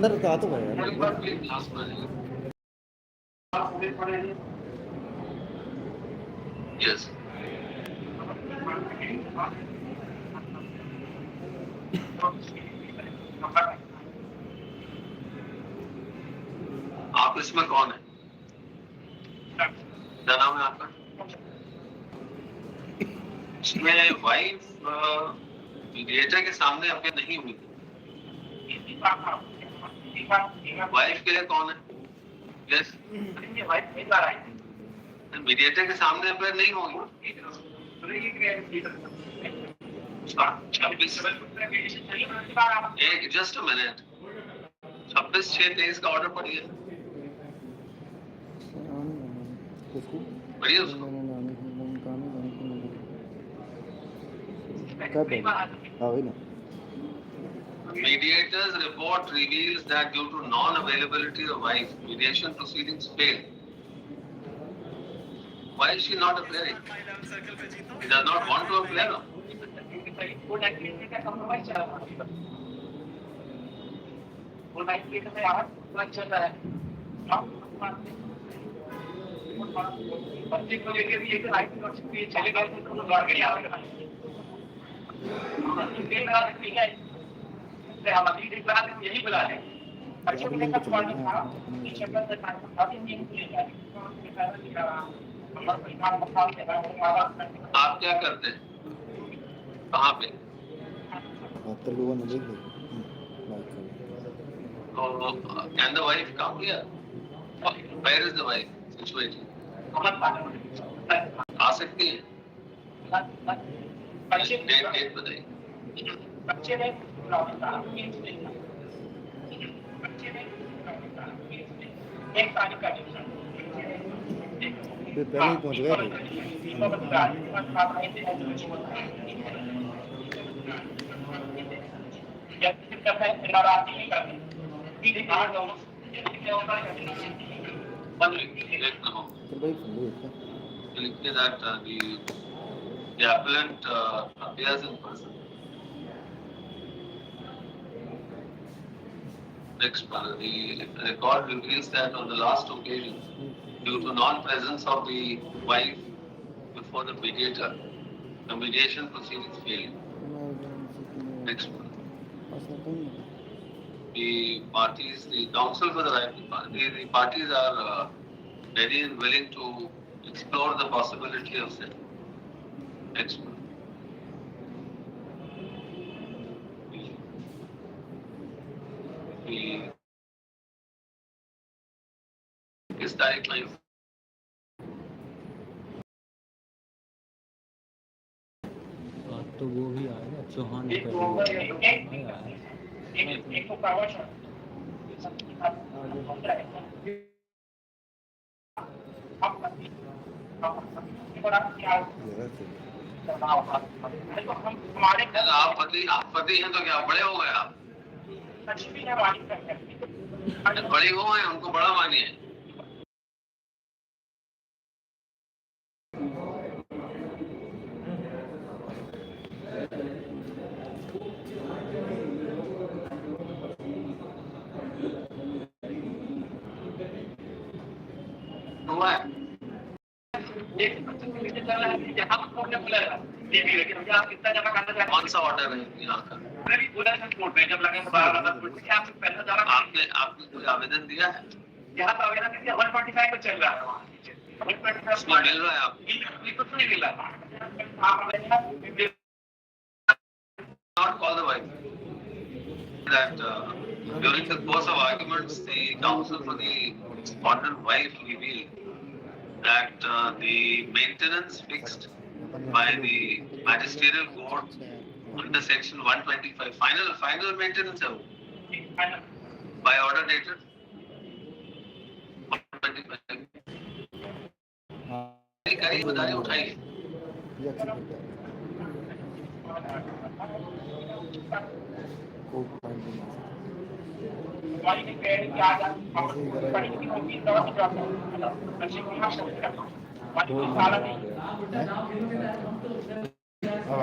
अंदर का तो है यस आप इसमें कौन है? क्या नाम है आपका? इसमें वाइफ मीडिएटर के सामने अपने नहीं हुई। वाइफ के लिए कौन है? यस मीडिएटर के सामने अपने नहीं होगी। 26 जस्ट अ मिनट 26/6/23 का ऑर्डर पढ़िए पढ़िए उसको। Mediator's report reveals that due to non-availability of wife, mediation proceedings failed. Why is she not appearing? He does not want to appear. यही बुला लें। आप क्या करते हैं? कहाँ पे? Can the wife come here? Where is the wife situated? आ सकती है? डेट बताइए। पहले ही पहुंच गए लिखते that the appellant appears in person. Next one, the record reveals that on the last occasion, due to non-presence of the wife before the mediator, the mediation proceedings failed. Next one. The parties, the counsel for the wife, the parties are ready and willing to explore the possibility of settlement. Next one. किस तारीख में तो वो भी आएगा चौहान आप पति हैं तो क्या बड़े हो गए आप? बड़ी हो गए उनको बड़ा मानिए। हुआ है कौन सा ऑर्डर है यहाँ का? आपने कोई आवेदन दिया है? यहाँ तो आवेदन 145 पे चल रहा है। उसमें मिल रहा है आपको? नहीं मिल रहा। Not call the wife. That during the course of arguments, the counsel for the respondent wife revealed that the maintenance fixed by the magisterial court under section 125 final maintenance है by order dated 125 करिए बताइए उठाइए The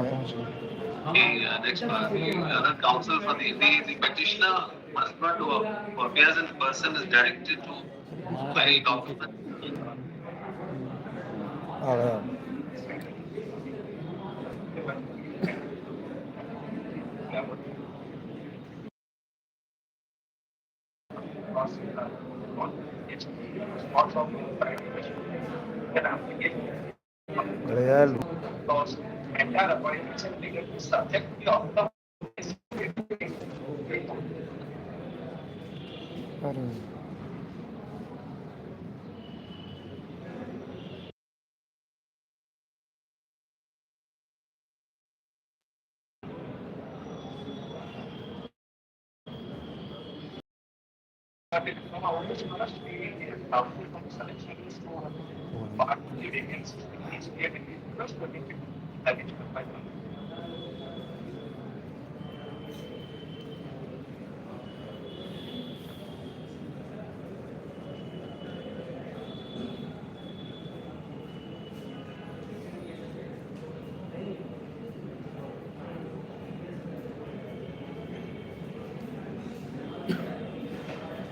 next one, the other counsel for the petitioner must not do who appears in person is directed to file document.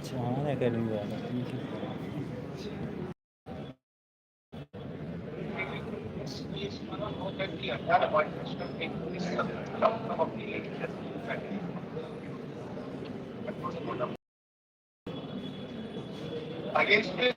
చాలా కలిగి Against it,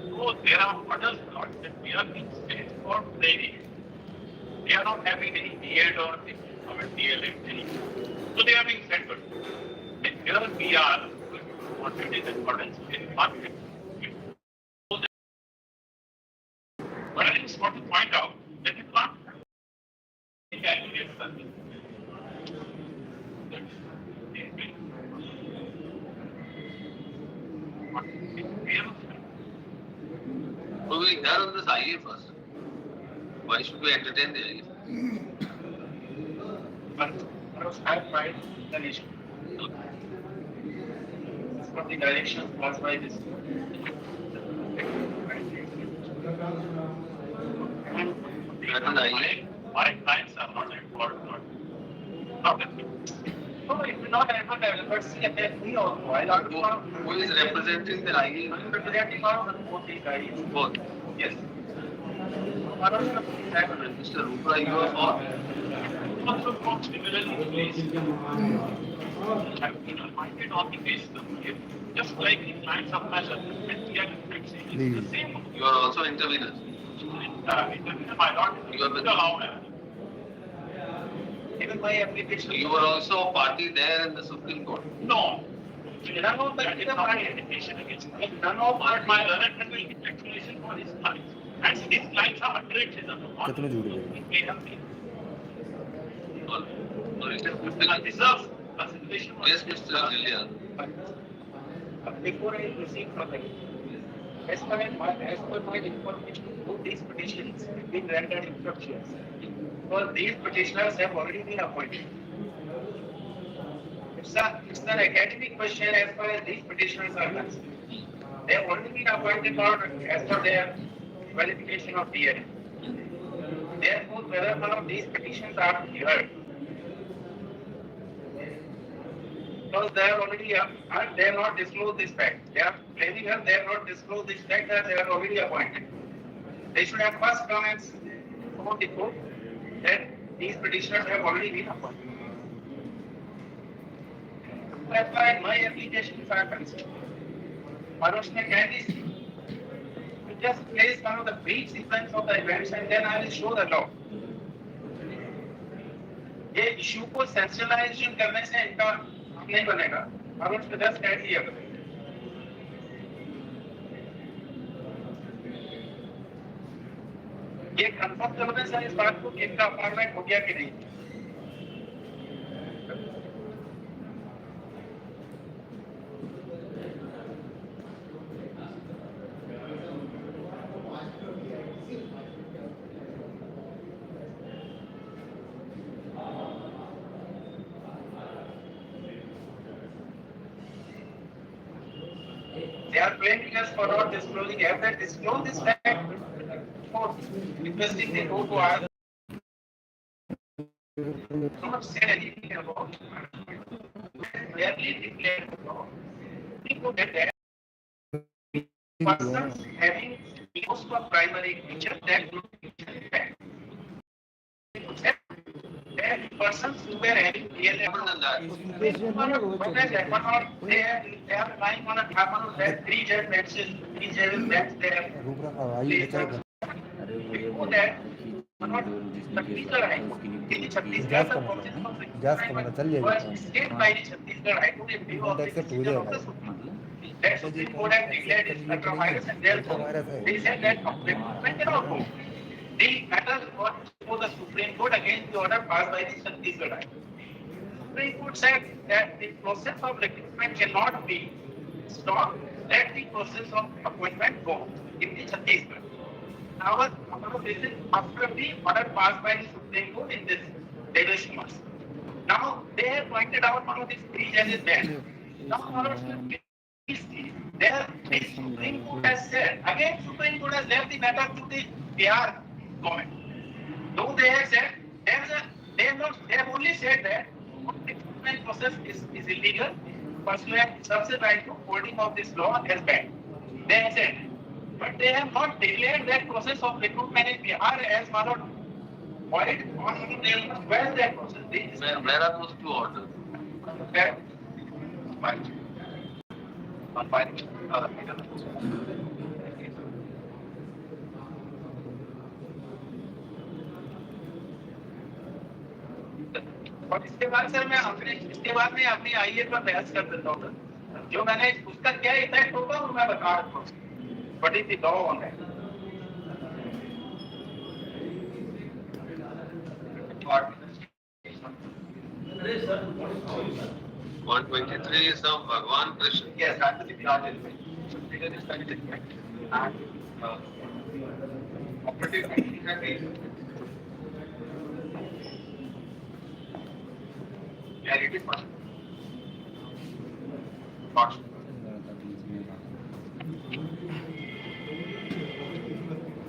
so there are other slots that we are being sent for training. They are not having any DED or DLM training. So they are being sent for. And here we are wanted in accordance with market. But I just want to point out that you can't calculate something. So we hear on this IA first. Why should we entertain the IA? But I find the issue. From the direction caused by this. My clients are not important. No, it will not happen. But see, we also. Who is representing the IA? Representing both the guys. Both. Yes. Mr. Rupa, you are for? Also from similarly placed. Have been appointed on the basis of it. Just like the clients of measure, and we are the same. You are also interveners. Intervener, my lord, you are allowed. Even my application. You were also a party there in the Supreme Court. No. None of that is my application against me. None of my learned will be speculation for his clients. And his clients are underage in the law. We have been. No, deserves consideration. Yes, Mr. Gillian. Before I receive from them, as per my information, both these petitions have been rendered infructuous. Because these petitioners have already been appointed. It's an academic question as far as these petitioners are concerned. They have already been appointed as per their qualification of DED. Therefore, whether one of these petitions are heard, Because they are already they have not disclosed this fact. They are claiming that they have not disclosed this fact that they are already appointed. They should have first come and inform the court that these petitioners have already been appointed. That's why my application is concerned. Manoj can this just place one of the brief sequence of the events and then I will show the law. ये issue को centralisation करने से इनका नहीं बनेगा। मनोज ने 10 कह दिया। ये कंफर्म करने से इस बात को इनका अपॉइंटमेंट हो गया कि नहीं। They are blaming us for not disclosing. Have they disclosed this fact? For requesting the court to ask. Not said anything about it. Clearly declared the law. People get that persons having close to a primary teacher that would be fact. That persons who were having real evidence that they are relying on a happen of that 3 judge matches, 3 judges that's there. Before that, Chhattisgarh high court Chhattisgarh का state by Chhattisgarh high court in view of the decision of the Supreme Court. That Supreme Court has declared it a virus and therefore they said that complaint cannot go. The matter was before the Supreme Court against the order passed by the Chhattisgarh High Court. Supreme Court said that the process of recruitment cannot be stopped. Let the process of appointment go in the Chhattisgarh. Now, this is after the order passed by the Supreme Court in this derivation month. Now, they have pointed out one of these 3 judges there. Now, there the Supreme Court has said, again Supreme Court has left the matter to the Bihar government. Though they have said, they have only said that the recruitment process is illegal, pursuant subsidy right to holding of this law as banned. They have said, but they have not declared that process of recruitment in Bihar as valid. Void or where is that process? Where are those 2 orders? Where? और इसके बाद sir मैं अपनी आईए पर बहस कर देता हूँ। जो मैंने उसका क्या इफेक्ट होगा वो मैं बता रहा हूँ। What is the law on that? 123 is of Bhagwan Krishna. Yes, that is the large element. It is very different. And operative clarity for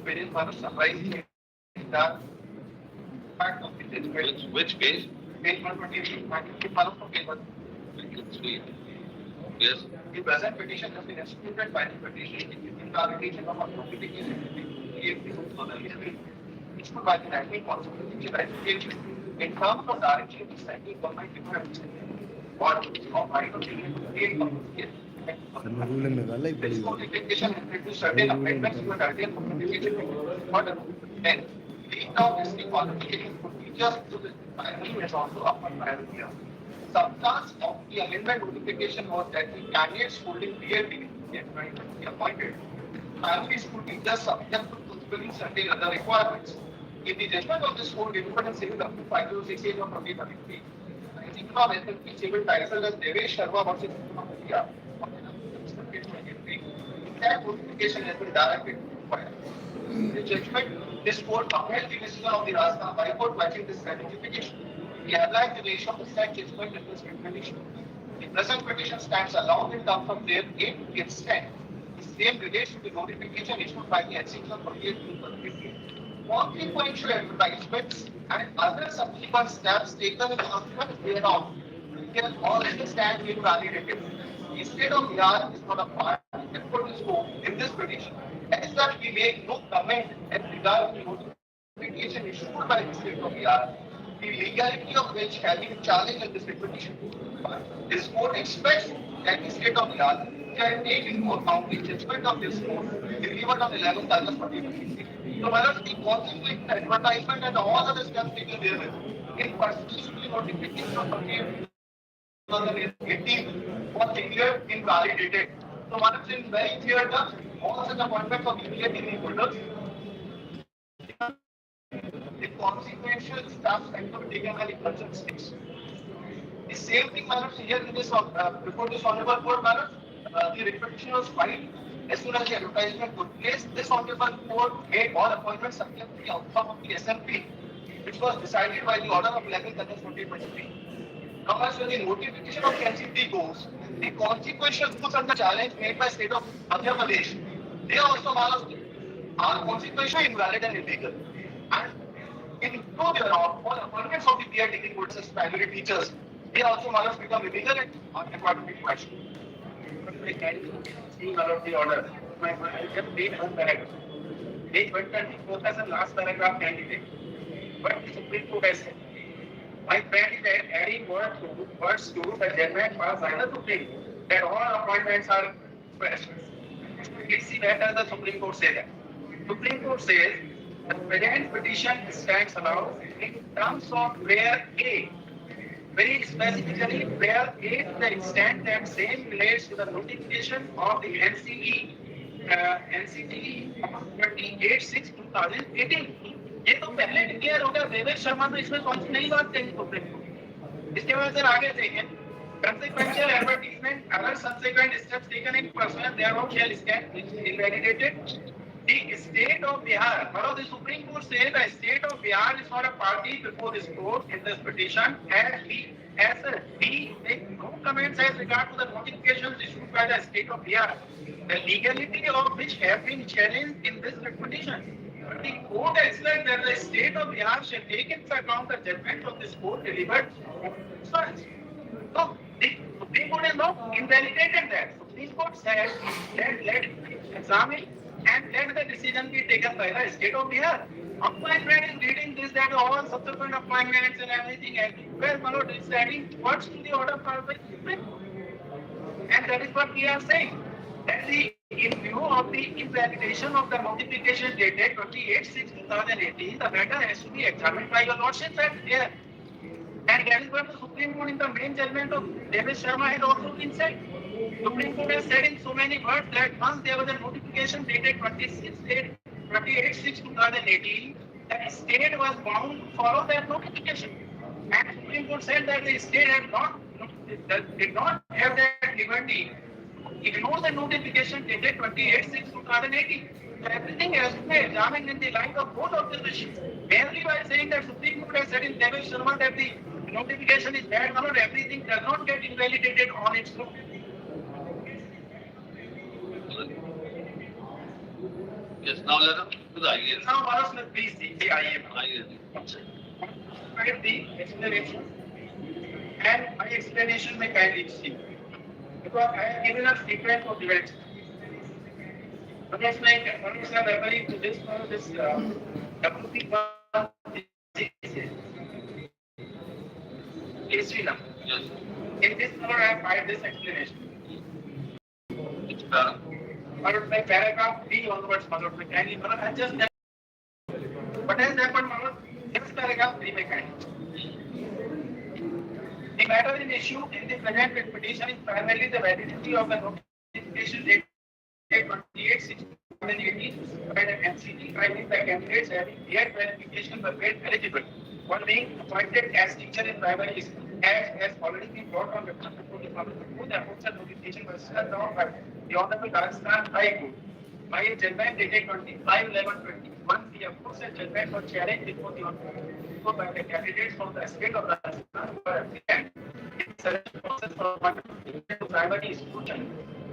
Very much surprising that fact of it is which page? Page 123. Yes. The present petition has been executed by the petition in the allegation of a notification issued by the National Constitution Education in terms of direction to central government departments or of right of state communication. This notification has led to certain amendments to an earlier notification order. And the now is the qualification for teachers to the primary is also upon priority. Substance of the amendment notification was that the candidates holding DED be appointed. Primary school teachers subject to fulfilling certain other requirements. In the judgment of this court, independent civil up to 506 of 2023, I think from SLP civil title as Devesh Sharma versus India. That notification has been directed to the judgment. This court upheld the decision of the Rajasthan High Court watching this notification. The applied the ratio of the said judgment in this petition. The present petition stands alone in terms of their aim to the extent the same relates to the notification issued by the executive of 2023. Consequential advertisements and other subsequent steps taken in consequence thereof can all understand invalidated. Instead of yard is not a part and put the scope in this petition. As such, we make no comment as regards to notification issued by the state of yard, the legality of which has been challenged in this petition. But this court expects that the state of yard shall take into account the judgment of this court delivered on 11th August 2023. So, whether the conflict, the advertisement, and all other steps taken therewith, in pursuing the notification of 2018 was declared invalidated. So, one is in very clear terms, all such appointments of immediate holders, the consequential steps that were taken by the concerned states. The same thing, madam, here in this before this honorable court, madam, the repetition was filed as soon as the advertisement took place. This honorable court made all appointments subject to the outcome of the SMP, which was decided by the order of 11th August 2023. Now, as for the notification of NCT goes, the consequential rules and the challenge made by state of Madhya Pradesh, they also are consequentially invalid and illegal. And in no thereof, all appointments of the peer taking courts as primary teachers, they also must become illegal and according to question. Seeing all of the order, I just made one paragraph. Page 124 as the last paragraph candidate. But the Supreme Court has said, my friend is adding words to the judgment passed by the Supreme Court that all appointments are questions. Let's see where the Supreme Court says that. Supreme Court says the present petition stands allowed in terms of where A, very specifically where A to the extent that same relates to the notification of the NCE 28/6/2018. ये तो पहले declare हो गया, देवेश शर्मा तो इसमें कौन सी नई बात कही सुप्रीम कोर्ट। इसके बाद से आगे देखें, consequential advertisement, other subsequent steps taken in pursuance thereof shall stand invalidated. The state of Bihar, one of the Supreme Court says the state of Bihar is not a party before this court in this petition, and he make no comments as regard to the notifications issued by the state of Bihar, the legality of which have been challenged in this petition. But the court explained that the state of Bihar shall take into account the judgment of this court delivered. So the Supreme Court has not invalidated that. Supreme Court said let examine and let the decision be taken by the state of Bihar. My friend is reading this, that all subsequent appointments and everything, well, Manoj is adding words to the order filed by the Supreme Court. And that is what we are saying. That in view of the invalidation of the notification dated 28/6/2018, the matter has to be examined by your lordship here. And that is what the Supreme Court in the main judgment of Devesh Sharma had also been said. Supreme Court has said in so many words that once there was a notification dated 28/6/2018, that state was bound to follow that notification. And Supreme Court said that the state did not have that liberty to ignore the notification dated 28/6/2018. So everything has to be examined in the light of both of these issues. Mainly by saying that Supreme Court has said in Devesh Sharma that the notification is bad, not everything does not get invalidated on its own. Yes, now let us do the IAS. Now, Maharashtra, please see the IAM. Write the explanation, and my explanation may kindly see, because I have given a sequence of events. Maharashtra referring to this WP1 history number. Yes. In this number, I have filed this explanation. Which paragraph? Maharashtra paragraph 3 onwards, Maharashtra kindly. I just what has happened, Maharashtra? This paragraph 3 may kindly. The matter in issue in the present petition is primarily the validity of the notification dated 28/6/2018 by the NCT, finding the candidates having their qualification were made eligible for being appointed as teacher in primary school, as has already been brought on record before the Honorable Court. The aforesaid notification was struck down by the Honorable Rajasthan High Court by a judgment dated 25/11/21. The aforesaid judgment was challenged before the Honorable Court by the candidates from the state of Rajasthan who were applicant in selection process for appointment to primary school,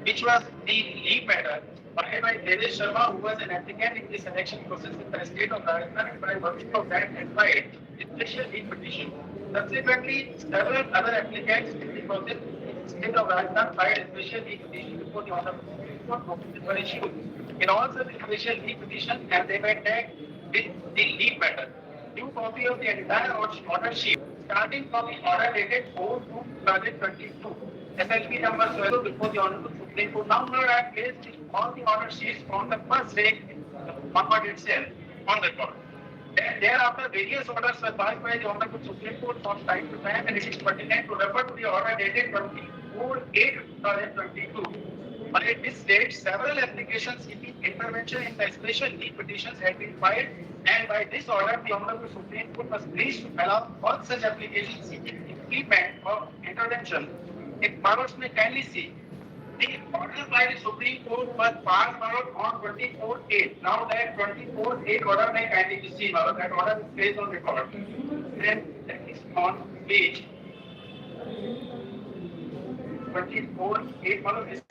which was the lead matter filed by Devesh Sharma, who was an applicant in the selection process in the state of Rajasthan, and by virtue of that acquired special leave petition. Subsequently, several other applicants in the process in the state of Rajasthan filed special leave petition before the Honorable Supreme Court. Notices were issued. In all such special leave petitions, and they were tagged with the leave matter. New copy of the entire order sheet, starting from the order dated 4/2/2022. SLP number 12 before the Honorable Supreme Court. Now, I have placed all the order sheets on the first day onward itself on record. Then thereafter, various orders were passed by the Honorable Supreme Court from time to time, and it is pertinent to refer to the order dated 24/8/2022. By this date, several applications seeking intervention in the special leave petitions had been filed, and by this order, the Honorable Supreme Court was pleased to allow all such applications seeking implement of intervention. If powers may kindly see, the order by the Supreme Court was passed out on 24/8. Now that 24/8 order may kindly be seen, that order is placed on record. Then that is on page 24/8. Order is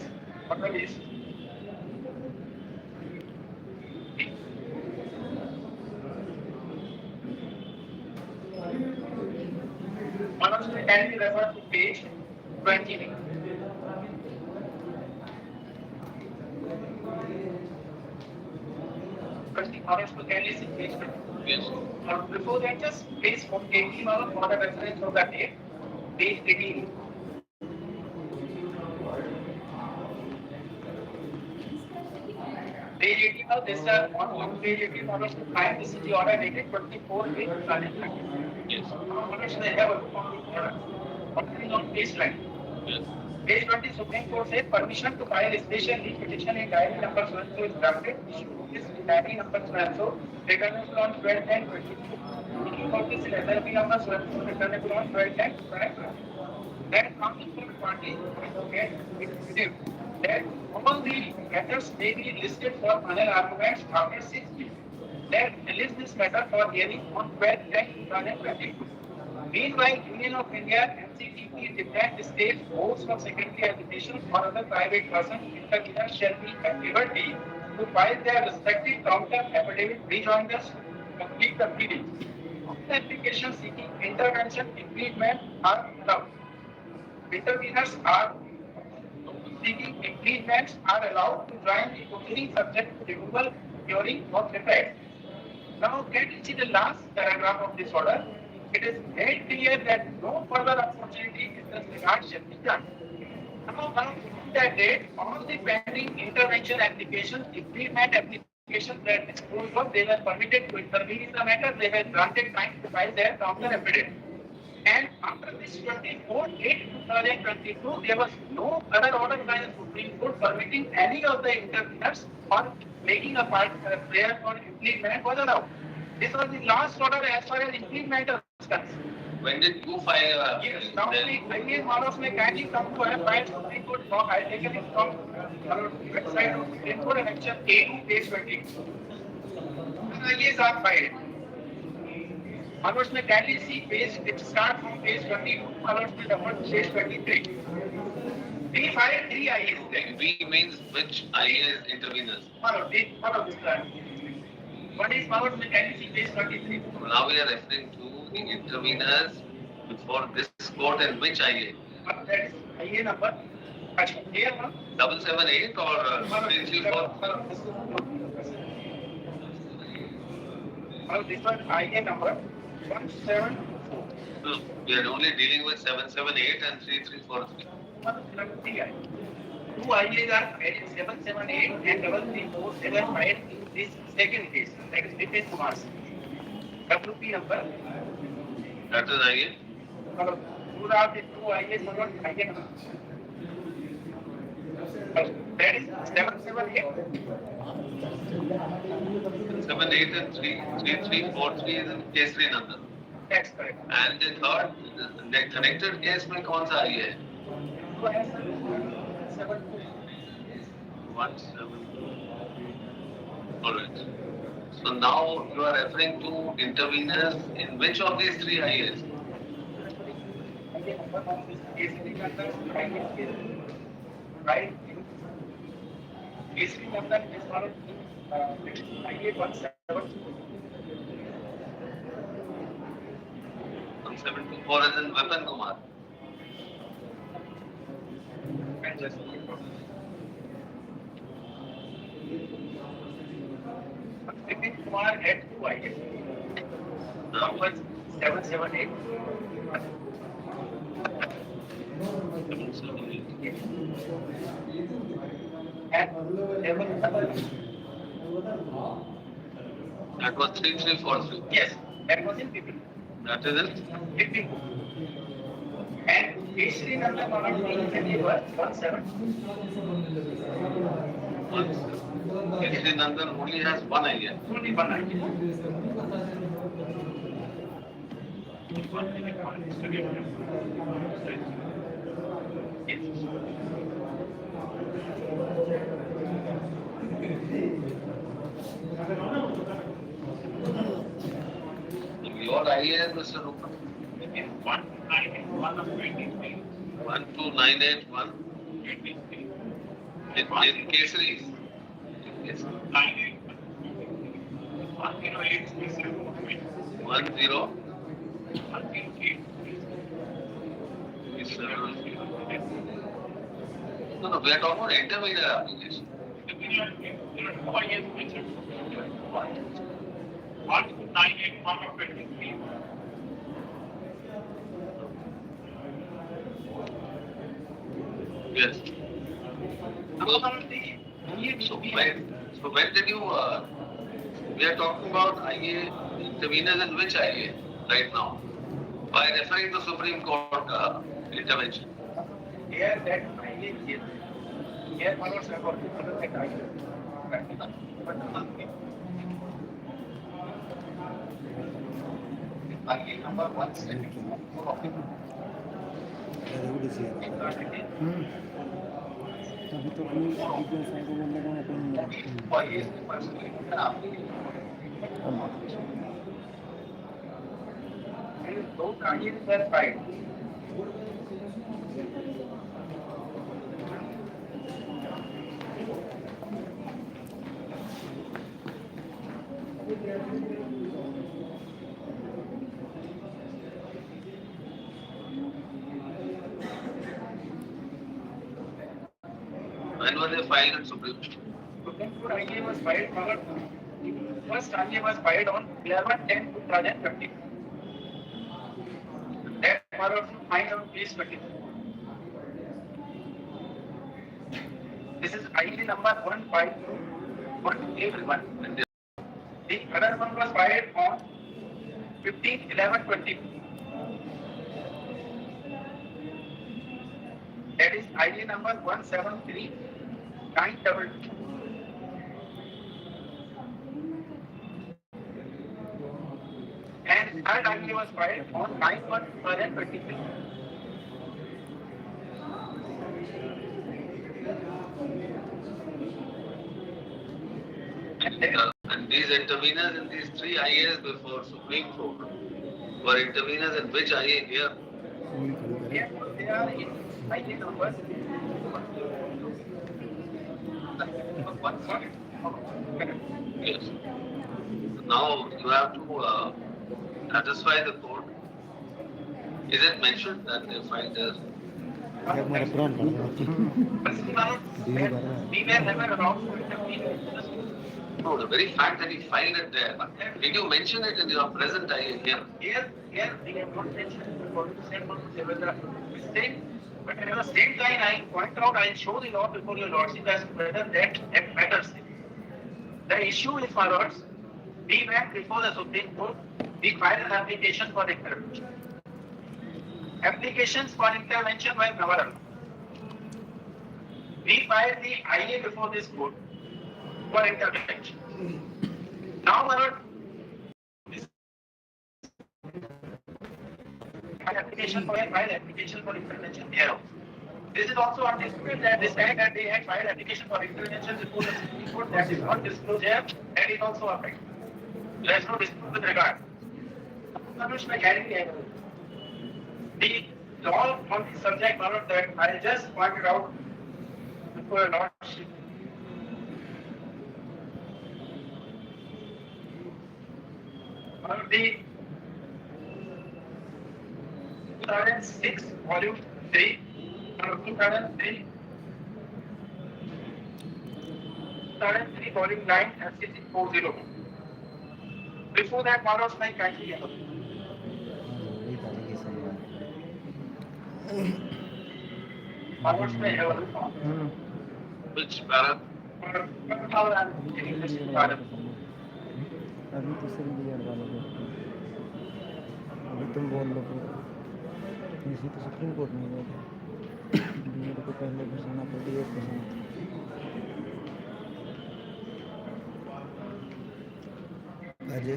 Orders may kindly refer to page 20. Orders to kindly see page 20. Yes. Before that, just page 18 for the reference of that date, page 18. Page 18 of this on page 18 orders to find this is the order dated 24/8/2022. Yes. Orders may have a order. Order is on page 20. Yes. Page 20, Supreme Court said permission to file a special leave petition in diary number 12 is granted. Issue notice in diary number 12, returnable on 12/10/22. Issue notice in SLP number 12, returnable on 12/10/22. Then comes the third party to get it received. Then all the matters may be listed for final arguments after 6 weeks. Then list this matter for hearing on 12/10/2022. Meanwhile, Union of India NCTP defend the state boards of secondary education or other private persons interveners shall be at liberty to file their respective counter affidavit rejoinders to complete the pleadings. All applications seeking intervention impediment are allowed. Interveners are seeking impediments are allowed to join the proceeding subject to removal during of effect. Now, can you see the last paragraph of this order? It is made clear that no further opportunity in this regard shall be done. Now, from that date, all the pending intervention applications, impediment applications that disposed of, they were permitted to intervene in the matter. They were granted time to file their counter affidavit. And after this 24/8/2022, there was no other order by the Supreme Court permitting any of the interveners or making a prayer for impediment was allowed. This was the last order as far as impediment is concerned. When did you file? Yes, now the IAS models may kindly come to have filed Supreme Court law. I taken it from website of Supreme Court and section A2 page 20. IAS are filed. Others may kindly see page, it starts from page 22, others may refer to page 23. We filed 3 IAS there. We means which IAS interveners? Follow this plan. One is others may kindly see page 23. Now we are referring to the interveners before this court and which IA? That is IA number. Here, 778 or 334? This one IA number 17. No, we are only dealing with 778 and 3343. 2 IAs are filed 778 and 3347 filed in this second case. That is Vipin Kumar's. WP number. That is IA? Those are the 2 IAs number. IA number. That is 778. 78 and 3343 is in case 3 number. That's correct. And the third, the connected case में कौन सा IA है? 172. Alright. So now you are referring to interveners in which of these 3 IAs? Right. case number is followed IA 1724 as in Weapon Kumar. and just Vipin Kumar had 2 IA. Number 778 and level That was 3343. yes, that was in Vipin. That is it. Vipin. And case number was 17. Actually, Nandan only has one idea. Only one idea. Yes. Your idea is Mr. Rupa. 191 12981 in Kesaris. Yes. 108 10 108 No, we are talking about intermediate application. Yes. So when did you, we are talking about IA, interveners in which IA right now? By referring to Supreme Court intervention. Here that idea is here follows about that idea. Idea number 174. अभी तो अपनी details आएगा बोलने का Those ideas were filed. When were they filed at Supreme Court? Supreme Court idea was filed on first idea was filed on 11/10/2020. That was filed on case 20. This is idea number 152.181. The other one was filed on 15/11/20. That is idea number 173.922. And third idea was filed on 9/1/2023. And these interveners in these three IAs before Supreme Court were interveners in which IA here? Therefore, they are in idea numbers. Yes. Now you have to satisfy the court. Is it mentioned that they filed as एक मेरा पुरान पड़ा We were never around for it. no, the very fact that he filed it there. Did you mention it in your present IA here? Here, we have not mentioned the same mistake. But at the same time, I point out, I show the law before your lordship as to whether that matters. The issue is, my lords, we went before the Supreme Court, we filed an application for intervention. Applications for intervention were never allowed. We filed the IA before this court for intervention. Now, my lord, application for intervention thereof. This is also undisputed that they said that they had filed application for intervention before the Supreme Court. That is not disclosed here. That is also a fact. There is no dispute with regard. The law on the subject matter that I just pointed out before your lordship One of the 2006 volume 3, 2003, 2003 volume 9, FCC 40. Before that, one was my country. वही डालेंगे सब One was my Which para? अभी तो सिर्फ DED वाले को अभी तुम बोल लो पूरा इसी तो सुप्रीम कोर्ट में गए थे DED को पहले घुसाना था DED घुसाना था अजय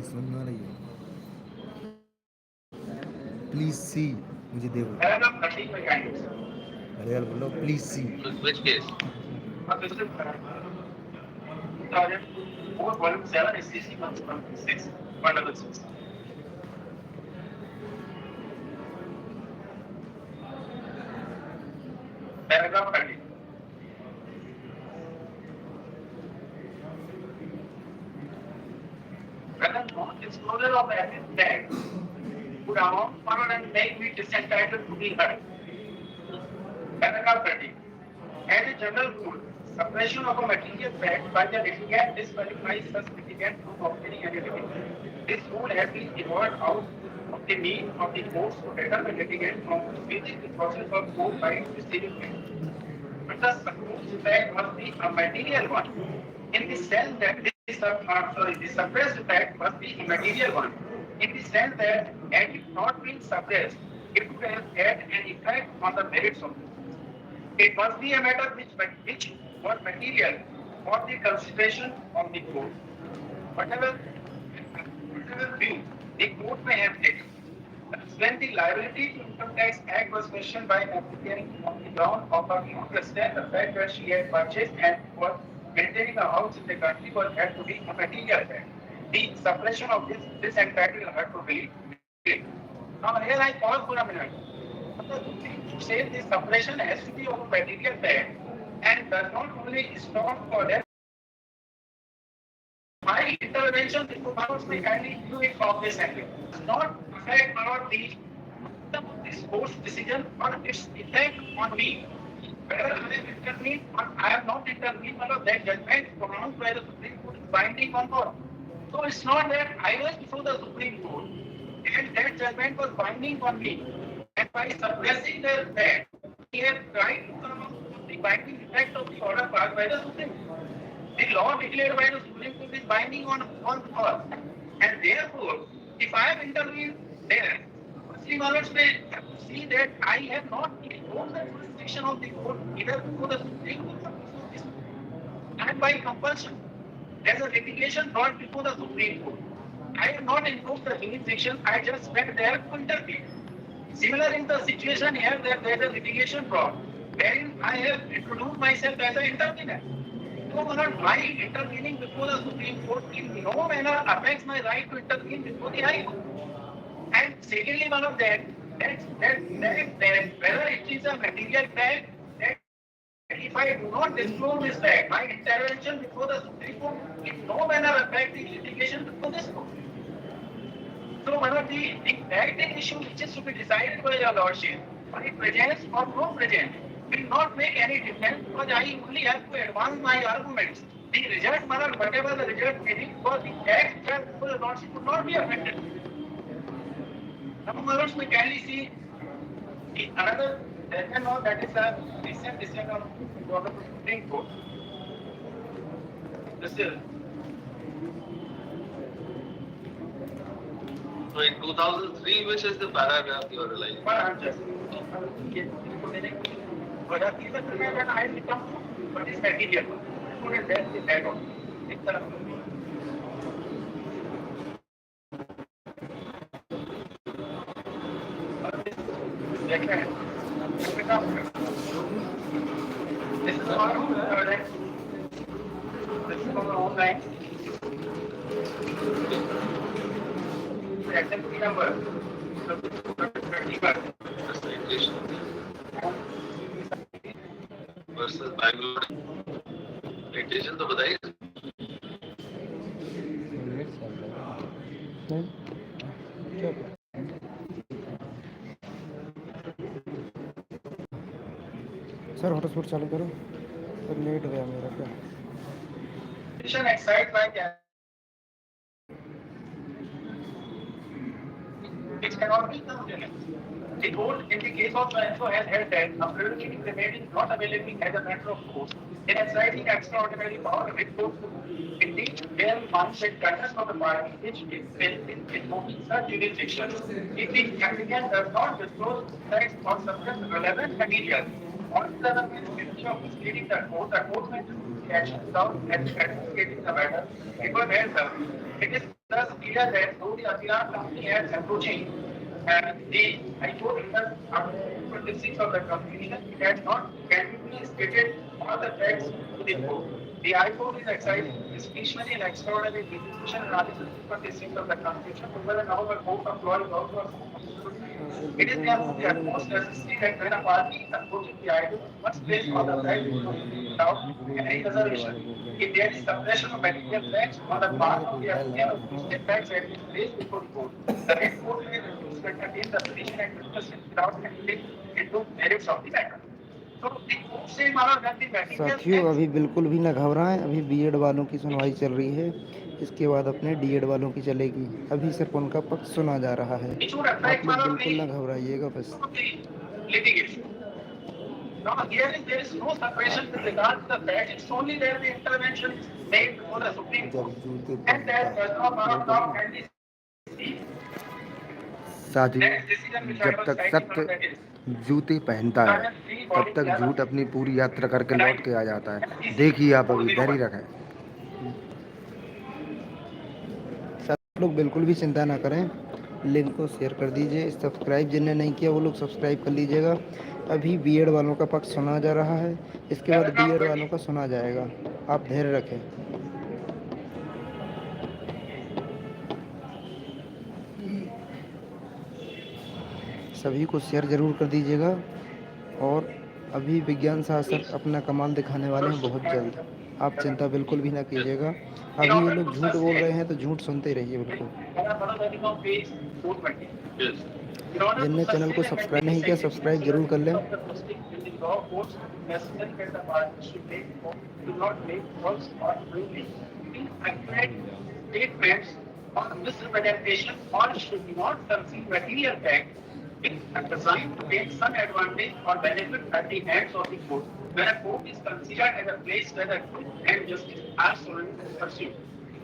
सुन ना रही है प्लीज सी मुझे दे अरे यार बोलो please see Which case? Volume 7 is CC 116, 166. Paragraph 30. Whether non-disclosure of any debt would amount for and make me disentitled to be heard. Paragraph 30. As a general rule, suppression of a material fact by the litigant disqualifies such litigant from obtaining any relief. This rule has been evolved out of the need of the courts to deter the litigant from using the process of court by receiving payment. But the supposed fact must be a material one, in the sense that the suppressed fact must be a material one, in the sense that had it not been suppressed, it would have had an effect on the merits of it. It must be a matter which was material for the consideration of the court. Whatever view the court may have taken, when the liability to income tax act was questioned by an applicant on the ground of her non-resident, the fact that she had purchased and was maintaining a house in the country was had to be a material fact. The suppression of this entitled her to believe. Now here I pause for a minute. Say the suppression has to be of material fact and does not only stop for that. My intervention before powers may kindly do it from this angle. Does not affect about the this court's decision or its effect on me. Whether I have intervened or I have not intervened, that judgment pronounced by the Supreme Court is binding on all. So it's not that I was before the Supreme Court and that judgment was binding on me. And by suppressing the fact, he has tried to come up with the binding effect of the order passed by the Supreme Court. The law declared by the Supreme Court is binding on all. And therefore, if I have intervened there, Muslim scholars may see that I have not invoked the jurisdiction of the court either before the Supreme Court or before this court. And by compulsion, there's a litigation brought before the Supreme Court. I have not invoked the jurisdiction, I just went there to intervene. Similar in the situation here that there is a litigation brought, wherein I have introduced myself as an intervener. So, my intervening before the Supreme Court in no manner affects my right to intervene before the High Court. And secondly, one of that whether it is a material fact, that if I do not disclose this fact, my intervention before the Supreme Court in no manner affects the litigation before this court. So one of the exacting issues which is to be decided by your lordship, by presence or no presence, will not make any difference because I only have to advance my arguments. The result, whatever the result may be, because the text just before the lordship would not be affected. Now, my lords may kindly see another judgment law that is a recent decision of the Supreme Court. This is. So in 2003, which is the paragraph you are relying on? But I become what is material. That's the bad one. This is our online. Assembly number 31. The citation. Versus Bangalore litigation तो बताइए। Late चल रहा है क्या sir hotspot चालू करो sir late गया मेरा क्या Excited by which cannot be considered. The court, in the case of Sancho, has held that a privilege remaining not available as a matter of course in exercising extraordinary power with court. Indeed, bear in mind that conduct of the party which is in invoking such jurisdiction, if the applicant does not disclose facts or subject relevant material, or the ability of misleading the court may take action without advocating the matter. It was held. It is thus clear that though the Asian company is approaching the High Court under Article 26 of the Constitution, it has not categorically stated all the facts to the court. The High Court is exercising discretionary and extraordinary jurisdiction and Article 26 of the Constitution over and above a court of law is also it is therefore the utmost necessary that when a party is approaching the idol, must place on the right without any reservation. If there is suppression of material facts on the part of the applicant of which the facts have been placed before the court, the Red Court may refuse to entertain the petition and discuss it without entering into merits of the matter. So the court says, Mara, that the material साथियों facts अभी बिल्कुल भी ना घबराएं अभी BEd वालों की सुनवाई चल रही है इसके बाद अपने डीएड वालों की चलेगी अभी सिर्फ उनका पक्ष सुना जा रहा है which would आप affect लोग Mara बिल्कुल ना the घबराइएगा बस litigation. Now, here there is no separation with regard to the fact. It's only there the intervention is made before the Supreme Court. And that does not now can be साथियों that decision which I जब was तक citing from सत्य that is जूते पहनता है तब तक झूठ अपनी पूरी यात्रा करके लौट के आ जाता है देखिए आप अभी धैर्य रखें सब लोग बिल्कुल भी चिंता ना करें लिंक को शेयर कर दीजिए सब्सक्राइब जिन्हें नहीं किया वो लोग सब्सक्राइब कर लीजिएगा अभी बीएड वालों का पक्ष सुना जा रहा है इसके बाद डीएड वालों का सुना जाएगा आप धैर्य रखें सभी को शेयर ज़रूर कर दीजिएगा और अभी विज्ञान शास्त्र अपना कमाल दिखाने वाले हैं बहुत जल्द आप चिंता बिल्कुल भी ना कीजिएगा in अभी ये order लोग to झूठ बोल रहे sustain हैं तो झूठ सुनते रहिए बिल्कुल page 420. Yes. In order to जिनने चैनल को sustain and सब्सक्राइब maintain नहीं किया sanctity सब्सक्राइब जरूर कर लें of the proceeding in the law courts, necessary that the parties should do not make false or truly inaccurate statements or misrepresentation or should not conceal material facts designed to gain some advantage or benefit at the hands of the court. When a court is considered as a place where the truth and justice are solely pursued.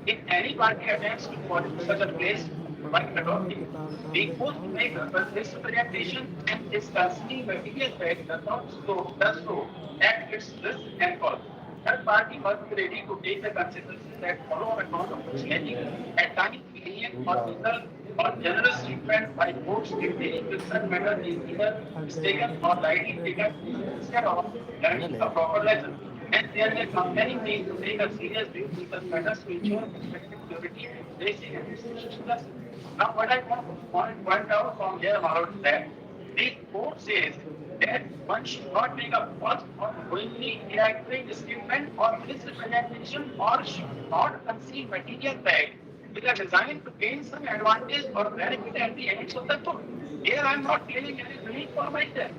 If any party attempts to follow such a place by adopting the court to make a misrepresentation and is concealing material fact does so at its risk and cost. That party must be ready to take the consequences that follow on account of its making at times lenient or legal or generous treatment by courts in dealing with such matters is either mistaken or lightly taken instead of learning a proper lesson. And there may come many ways to take a serious view to such matters to ensure respective purity, basic and institutional lesson. Now, what I want to point out from here about that, the court says that one should not make a false or knowingly inaccurate statement or misrepresentation or should not conceal material fact which are designed to gain some advantage or benefit at the ends of the court. Here I am not claiming any relief for myself.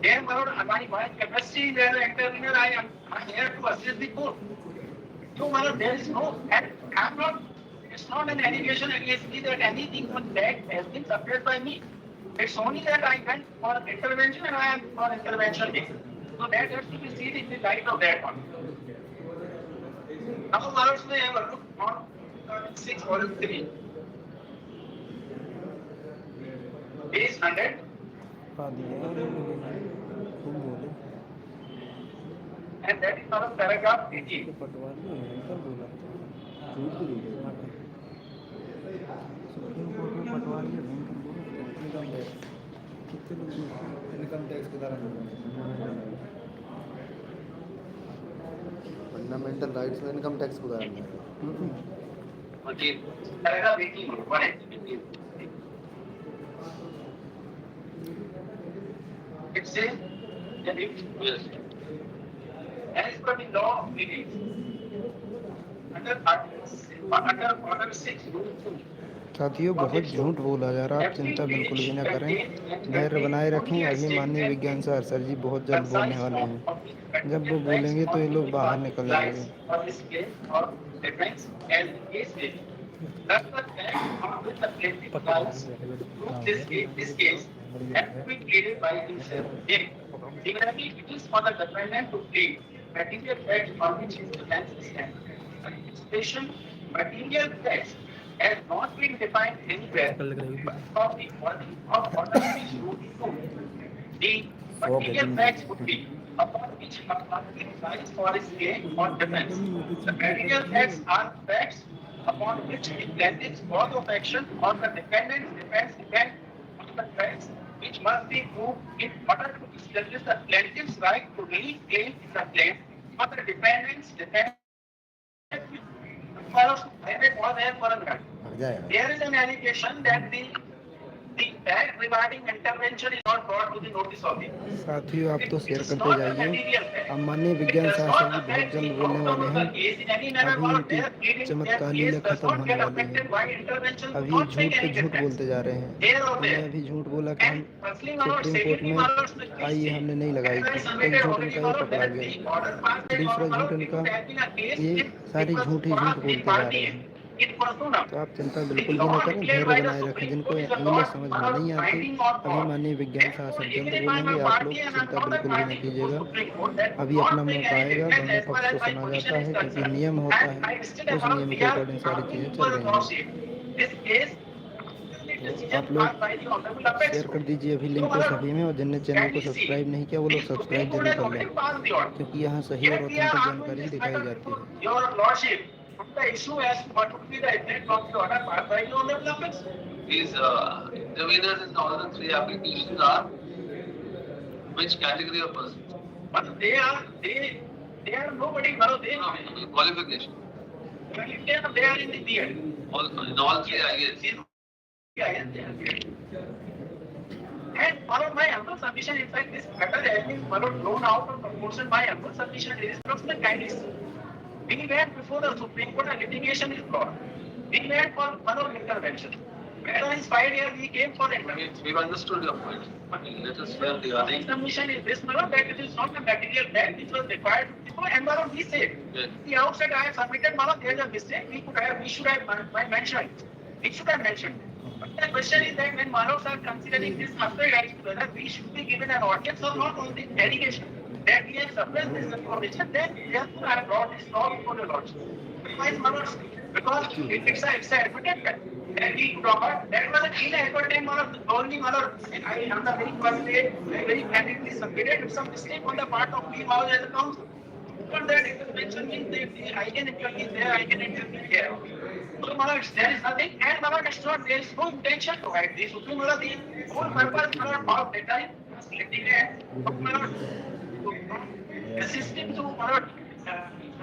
Here, my capacity as an intervener, I am here to assist the court. So, there is no, and I am not, it's not an allegation against me that anything on that has been suppressed by me. It's only that I went for intervention and I am for intervention here. So that has to be seen in the light of that one. Now, Maharaj, may have a look on 6 volume 3. Page 100. And that is our paragraph 18. Income tax के द्वारा fundamental rights में income tax को द्वारा Paragraph 18. 118. It says that if Yes. as per the law of release under order 6 rule 2. साथियों बहुत झूठ बोला जा रहा है, आप चिंता बिल्कुल भी ना करें, धैर्य बनाए रखें। अभी माननीय विज्ञान सर जी बहुत जल्द बोलने वाले हैं, जब वो बोलेंगे तो ये लोग बाहर निकल जाएंगे। This case has to be pleaded by himself. Similarly, it is for the defendant to plead material facts on which his defense stands. Participation, material facts has not been defined anywhere but from the body of ordinary rule 2. The material facts would be upon which a party lies for his claim or defense. The material facts are facts upon which the plaintiff's cause of action or the defendant's defense depend on the facts which must be proved in order to establish the plaintiff's right to relief claim in the claim or the defendant's defense. There is an allegation that the fact regarding intervention is not brought to the notice of the. साथियों आप तो share करते जाइए। अब माननीय विज्ञान शास्त्र जी बहुत जल्द बोलने वाले हैं, अभी इनकी चमत्कार लीला खत्म होने वाली है। अभी झूठ पे झूठ बोलते जा रहे हैं। हमने अभी झूठ बोला कि हम सुप्रीम कोर्ट में आई हमने नहीं लगाई थी, एक झूठ उनका ये पकड़ा गया, दूसरा झूठ उनका, ये सारे झूठ ही झूठ बोलते जा रहे हैं। तो आप चिंता बिल्कुल भी ना करें, धैर्य बनाए रखें। जिनको इंग्लिश समझ में नहीं आती, अभी माननीय विज्ञान शास्त्र जल्द बोलेंगे, आप लोग चिंता बिल्कुल भी नहीं कीजिएगा। अभी अपना मौका आएगा, दोनों पक्ष को सुना जाता है, क्योंकि नियम होता है, उस नियम के अकॉर्डिंग सारी चीज़ें चल रही हैं। तो आप लोग शेयर कर दीजिए अभी लिंक को सभी में, और जिनने चैनल को सब्सक्राइब नहीं किया वो लोग सब्सक्राइब जरूर कर लें, क्योंकि यहाँ सही और ऑथेंटिक जानकारी दिखाई जाती है। The issue as to what would be the effect of the order passed by the honorable apex. These interveners in all the three applications are which category of persons? But they are nobody, Maro, they No, qualification. they are in the DED. In all three, I guess. Yeah, they are. And Maro, my humble submission, in fact, this matter has been Maro blown out of proportion. My humble submission is from the kindness. We went before the Supreme Court and litigation is brought. We went for Maro intervention. Whether it's 5 years, we came for intervention. We've understood your point. Let us hear the other. My submission is this, Maro, that it is not a material fact which was required before, and Maro, we said. Yes. The outset I have submitted, Maro, there is a mistake. We should have mentioned. We should have mentioned. But the question is that when Manos are considering this aspect, whether we should be given an audience or not on the allegation that we have suppressed this information, then therefore I have brought this law before the lordship. Otherwise, Manos, because it's a advocate that we brought, that was a inadequate time, Manos, only Manos, I am the very first day, very candidly submitted some mistake on the part of me as a counsel. But that intervention means that I can intervene there, I can intervene here. So, Maharaj, there is nothing, and Maharaj, there is no intention to hide this. So, Maharaj, the whole purpose, Maharaj, of data is selecting a assisting to Maharaj,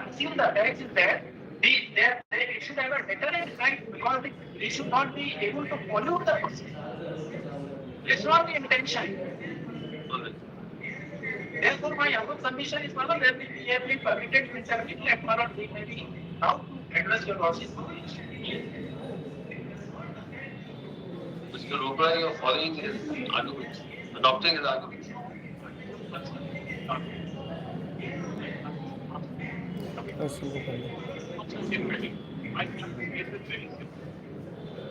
assume the tax is there. They should have a deterrent right because they should not be able to pollute the process. It's not the intention. Therefore, my humble submission is Maharaj, that we have been permitted to intervene at Maharaj, we may be now to address your lordship. Mr. Rupra, you are following his arguments, adopting his arguments.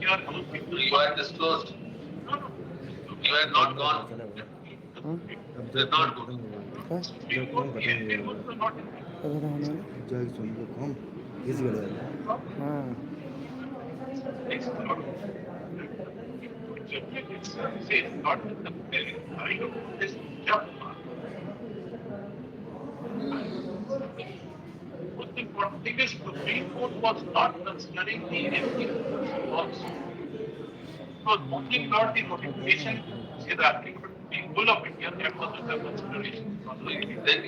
You had disclosed. You had not gone. You had not gone. Most important thing is the Supreme Court was not considering the evidence also. It was only not the notification, say the people of India, that was the consideration. Then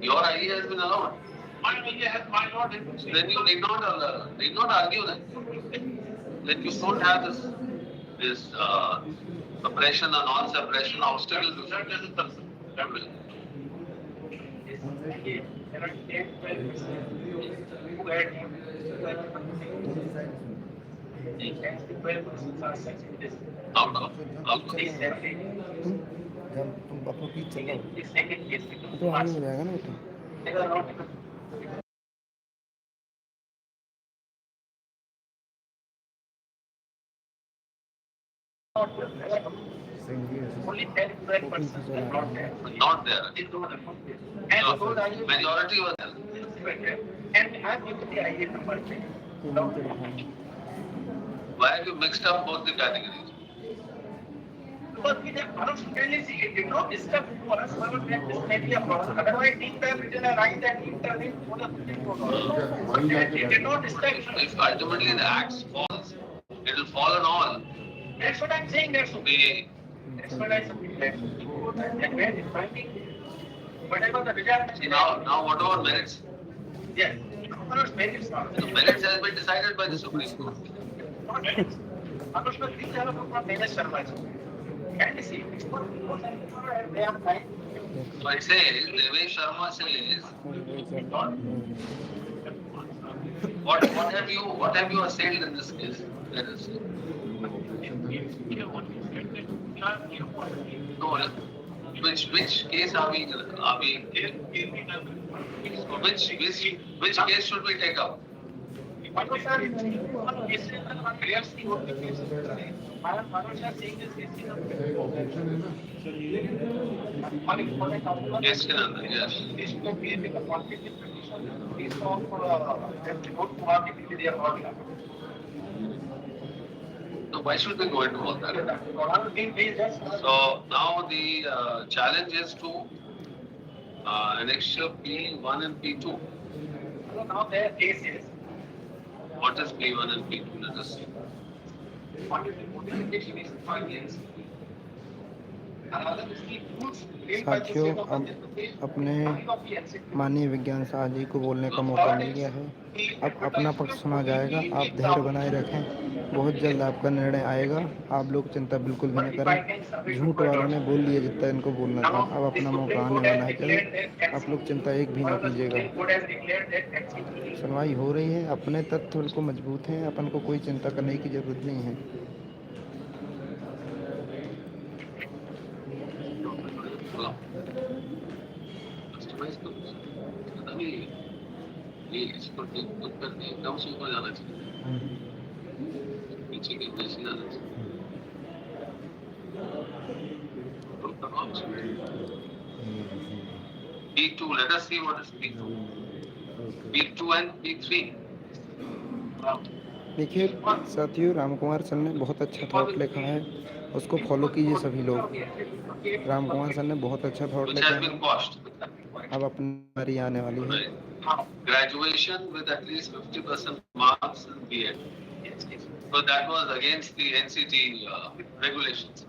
your idea has been allowed. My idea has my lord. Then you did not argue that. Then you don't have this suppression or non-suppression obstacle to that. around 10-12%. Who had the 10-12% are such in this. Out of This separate. जब तुम अपना पीछ चलाओ The second case becomes तो आगे mass. हो जाएगा ना बेटा They are not only 10-12% are not there. not there. They don't have. And those are Majority was there. and I have given the IA number. ये नीचे दिखाना Why have you mixed up both the categories? Because we have unfortunately see it did not disturb to us, but this may be a problem. Otherwise, team have written a right and intervene for the but it did not disturb. If ultimately the axe falls, it will fall on all. That's what I'm saying. That's The that's what I submit. And when it's finding whatever the result. see now what about merits? Yes. Anush, merits are. The merits has been decided by the Supreme Court. Not merits. Anush, but these are from Neeraj Sharma. And see, it's not they are fine. So it says, Devesh Sharma says, what have you assailed in this case? Let us see. No, which case are we which case should we take up? Manoj sir, one case is one clear see what the case is. Manoj sir saying this case is one important document. Yes, Kinanda, yes. This will be a conflict of petition. This of report to our deputy they are not. So why should we go into all that? So So now the challenge is to annexure P1 and P2. now their case is What is P1 and P2? Let us see. what is the modification is 5 years. Another is the rules made by the साथियों state of अब Andhra Pradesh. अपने Of the NCT. माननीय विज्ञान शाह जी को बोलने का मौका मिल गया है अब अपना पक्ष सुना जाएगा आप धैर्य बनाए रखें बहुत जल्द आपका निर्णय आएगा आप लोग चिंता बिल्कुल भी न करें झूठ वालों ने बोल दिया जितना इनको बोलना था अब अपना मौका आने वाला है जल्द आप लोग चिंता एक भी न कीजिएगा सुनवाई हो रही है अपने तथ्य बिल्कुल मजबूत हैं अपन को कोई चिंता करने की ज़रूरत नहीं है अभी ये इसको खुद करके एकदम से ऊपर जाना चाहिए पीछे के जैसे जाना चाहिए P2, let us see what is P2. P2 and P3. देखिए साथियों राम कुमार सर ने बहुत अच्छा थॉट लिखा है उसको फॉलो कीजिए सभी लोग राम कुमार सर ने बहुत अच्छा थॉट Which लिखा has है been quashed. अब अपनी बारी आने वाली है Graduation with at least 50% marks in B.Ed. So that was against the NCT regulations.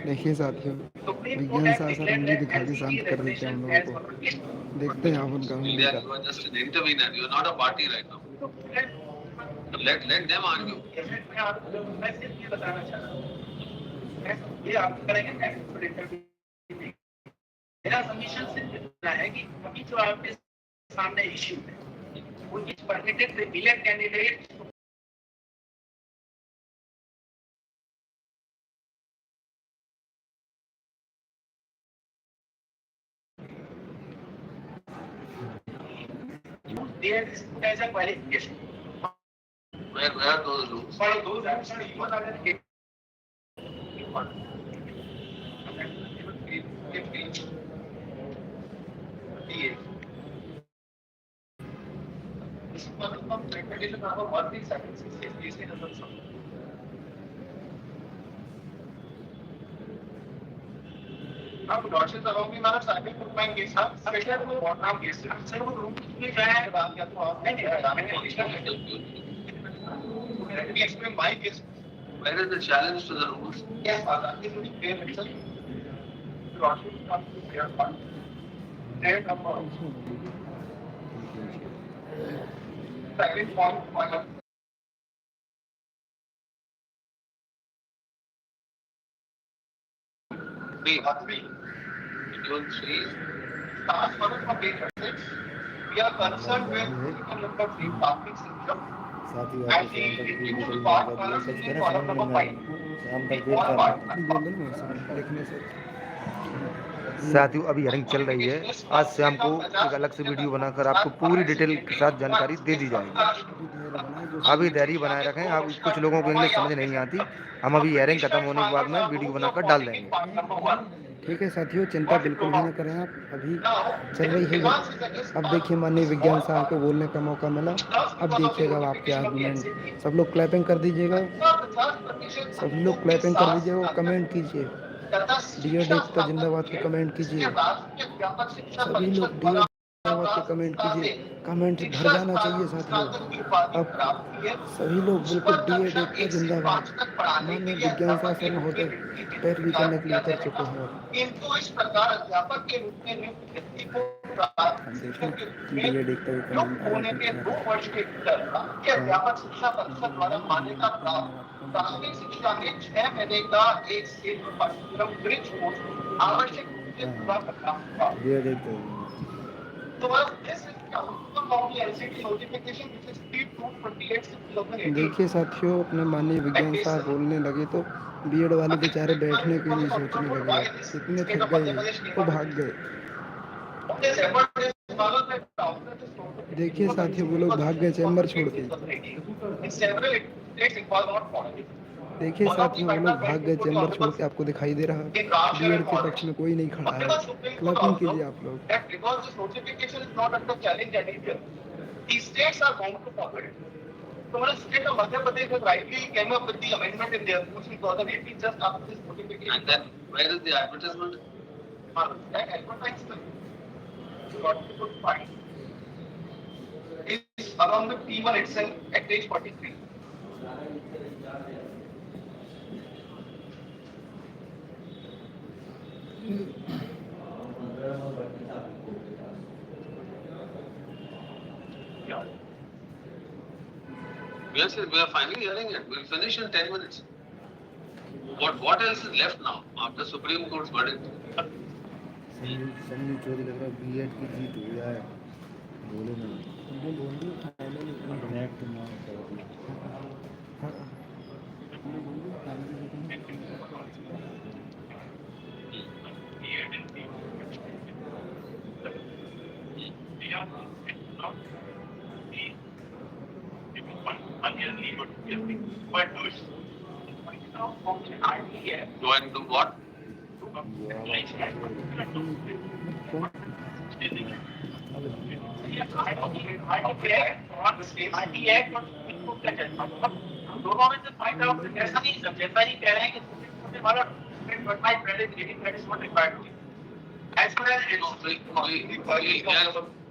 देखिए साथियों विज्ञान शास्त्र उंगली दिखा के शांत कर देते हैं हम लोगों को देखते हैं आप उनका उंगली India, का you are just an intervener. You are not a party right now. So let them argue. मैं सिर्फ ये बताना चाह रहा हूँ ये आप करेंगे मेरा सबमिशन सिर्फ इतना है कि अभी जो आपके सामने इश्यू है वो is permitted the billet candidate there is put as a qualification Where are those rules? for those I'm sorry you are the अब डॉक्टर साहब भी मारा साइकिल को पाएंगे सब स्पेशल वो बहुत नाम गेस सर वो रूम में जाए बात या तो आप नहीं explain my case Where is the challenge to the rules? yes father this will be clear itself doctor come to clear part then about second point B. Schedule 3. Starts further from page 6. We are concerned with article number 3, parking system. साथ ही And वापस the Ram तक भी individual detail part, कर दिया column touch C, करें column समझ में number नहीं 5. आया राम The तक वेट all कर part, रहा बोल रहे ना सर लिखने से साथियों अभी हियरिंग चल रही है। आज शाम को एक अलग से वीडियो बनाकर आपको पूरी डिटेल के साथ जानकारी दे दी जाएगी। अभी धैर्य बनाए जो अभी धैर्य बनाए रखें। आप कुछ लोगों को इंग्लिश समझ नहीं आती, हम अभी हियरिंग खत्म होने के बाद में वीडियो बनाकर डाल देंगे। ठीक है साथियों, चिंता बिल्कुल भी ना करें आप, अभी चल रही है। अब देखिए माननीय विज्ञान साहब को बोलने का मौका मिला। अब देखिएगा अब आपके आर्गूमेंट। सब लोग क्लैपिंग कर दीजिएगा, सभी लोग क्लैपिंग कर दीजिएगा और कमेंट कीजिए डीएड एकता जिंदाबाद के कमेंट कीजिए। सभी लोग डीएड जिंदाबाद के कमेंट कीजिए, कमेंट भर जाना चाहिए साथियों। अब सभी लोग बिल्कुल डीएड एकता जिंदाबाद। माननीय विज्ञान शासन महोदय पैरवी करने के लिए उतर चुके हैं। अब किंतु इस प्रकार अध्यापक के रूप में नियुक्त व्यक्ति को हम देखें डीएड एकता के कमेंट आ होने के 2 वर्ष के भीतर के अध्यापक शिक्षा परिषद द्वारा मान्यता प्राप्त प्राथमिक शिक्षा में 6 महीने का एक क्षेत्र पाठ्यक्रम ब्रिज कोर्स आवश्यक रूप से पूरा करना होगा। ये देखते तो अब this is outcome of the LCT notification which is P228 2018। देखिए साथियों, अपने माननीय विज्ञान साहब बोलने लगे तो बीएड वाले बेचारे बैठने के लिए सोचने लगे, इतने थक गए वो भाग गए। देखिए साथियों, वो लोग भाग गए चैम्बर छोड़ के। देखिए साथियों, वो लोग भाग गए चैम्बर छोड़ के। आपको दिखाई दे रहा है बीएड के पक्ष में कोई नहीं खड़ा है। क्लैपिंग कीजिए आप लोग। So when the state of Madhya Pradesh has rightly came up with the amendment in their rules in 2018 just after this notification. And then where is the advertisement? That advertisement got to good point is around the P1 itself at page 43. Yeah. Yes, we are finally hearing it. We'll finish in 10 minutes. What else is left now after Supreme Court's verdict? Sanju Chaudhary लग रहा है BEd की जीत हुई है। बोलो ना connect ना कर Go and do what? दोनों में से फाइंड आउट ऐसा नहीं सब जैसा ही कह रहे हैं कि हमारा but my credit rating that is what required to be. As far as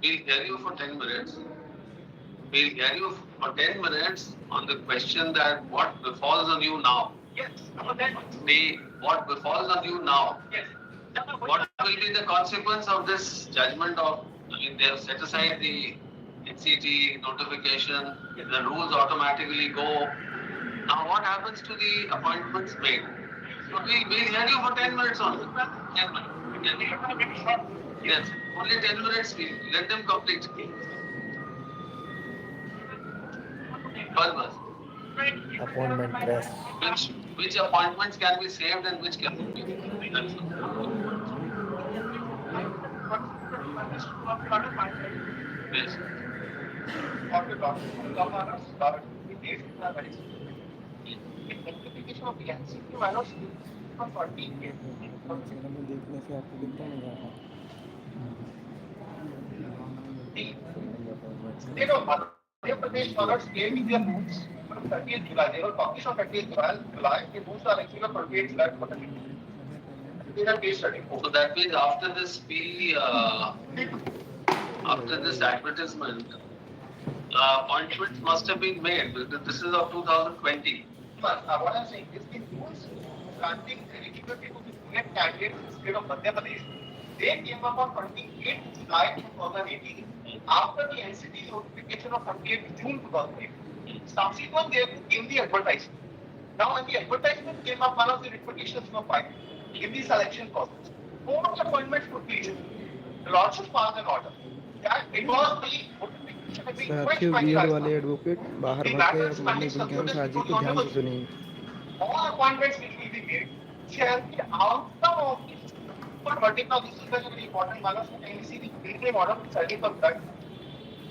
We'll hear you for 10 minutes. We'll hear you for 10 minutes on the question that what befalls on you now. yes, then What befalls on you now. yes. What will be the consequence of this judgment of, I mean, they have set aside the NCT notification, the rules automatically go. Now what happens to the appointments made? So we'll hear you for 10 minutes only. 10 minutes. Yes, only 10 minutes, we'll let them complete. Bas. Appointment press Which appointments can be saved and which can be. That's yes. देखने से आपको दिखता नहीं रहा। Madhya Pradesh followed gave me their rules from 30th July. They were published on 30th July. The rules are actually on 28th July. These are case study. So that means after this after this advertisement, appointments must have been made because this is of 2020. But what I'm saying is the rules granting eligibility to the student candidates in the state of Madhya Pradesh, they came up on 28th July 2018 after the NCT notification of 28th June 2018. Subsequent, they came the advertisement. Now, when the advertisement came up, one of the repercussions were filed in the selection process. 4 appointments could be issued. The Lordship passed an order that it was the notification had been quenched साथियों by the BEd Rajasthan. वाले advocate बाहर The मत गए, matter अब is मैंने pending जिनके यहाँ subjudice हाजिर before की the ध्यान से Honorable Supreme सुनिए। Court. All appointments which will be made shall be outcome of this. But verdict of this is very, very important. Manas, can you see the interim order presiding for that?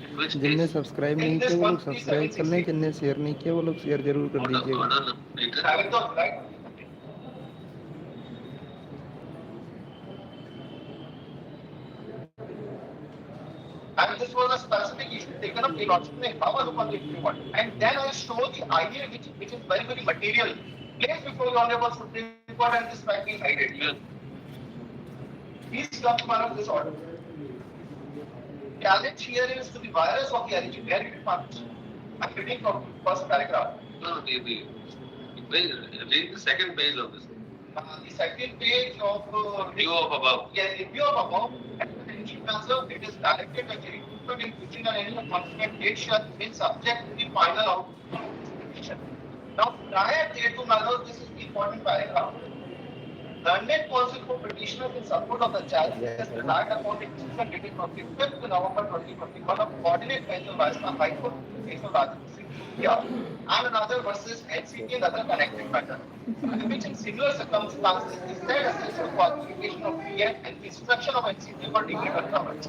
In which जिनने case? Subscribe In नहीं this किया वो लोग subscribe कर लें, 13768. जिनने share नहीं किया वो लोग शेयर जरूर कर Order, दीजिएगा। order, later. 7th of July. And this was a specific issue taken up. The Lordship may have a look on the interim order. And then I show the idea which is very, very material. Placed before the Honorable Supreme Court and this fact being cited here. Please come to one of this order. Challenge here is to the virus of the alleged. Where did it publish? I'm reading from the first paragraph. No, read the second page of this. The second page of View of above. Yes, in view of above, it is directed that the recruitment in fixing and any consequent date shall be subject to the final outcome of this petition. Now, prior thereto, Madhav, this is the important paragraph. Learned counsel for petitioners in support of the charge has relied upon the decision dated from the 5th November 2021 of Coordinate Bench of Rajasthan High Court case of Rajasthan and another versus NCT and other connected matter. In which in similar circumstances, the said essential qualification of BEd and the instruction of NCT for degree conference.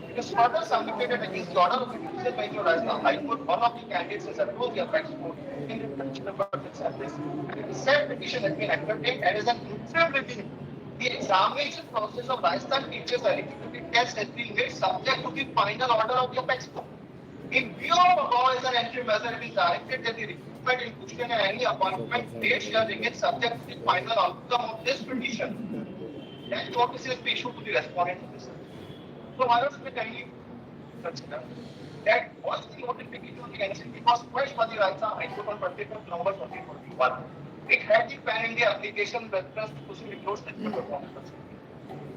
It is further submitted against the order of the Division Bench of Rajasthan High Court. One of the candidates has approached the apex court in the petition number 6 and the said petition has been entertained and is an interim review. The examination process of Rajasthan teachers eligibility test has been made subject to the final order of the apex court. In view of above as an entry measure, it is directed that the recruitment in question and any appointment date shall remain subject to the final outcome of this petition. That notice is issued to the respondent of this. So, Maharaj, may kindly consider that once the notification of the NCT was quashed by the Rajasthan High Court on 24th November 2021, it had the pen in the application reference to proceed with no statement of performance.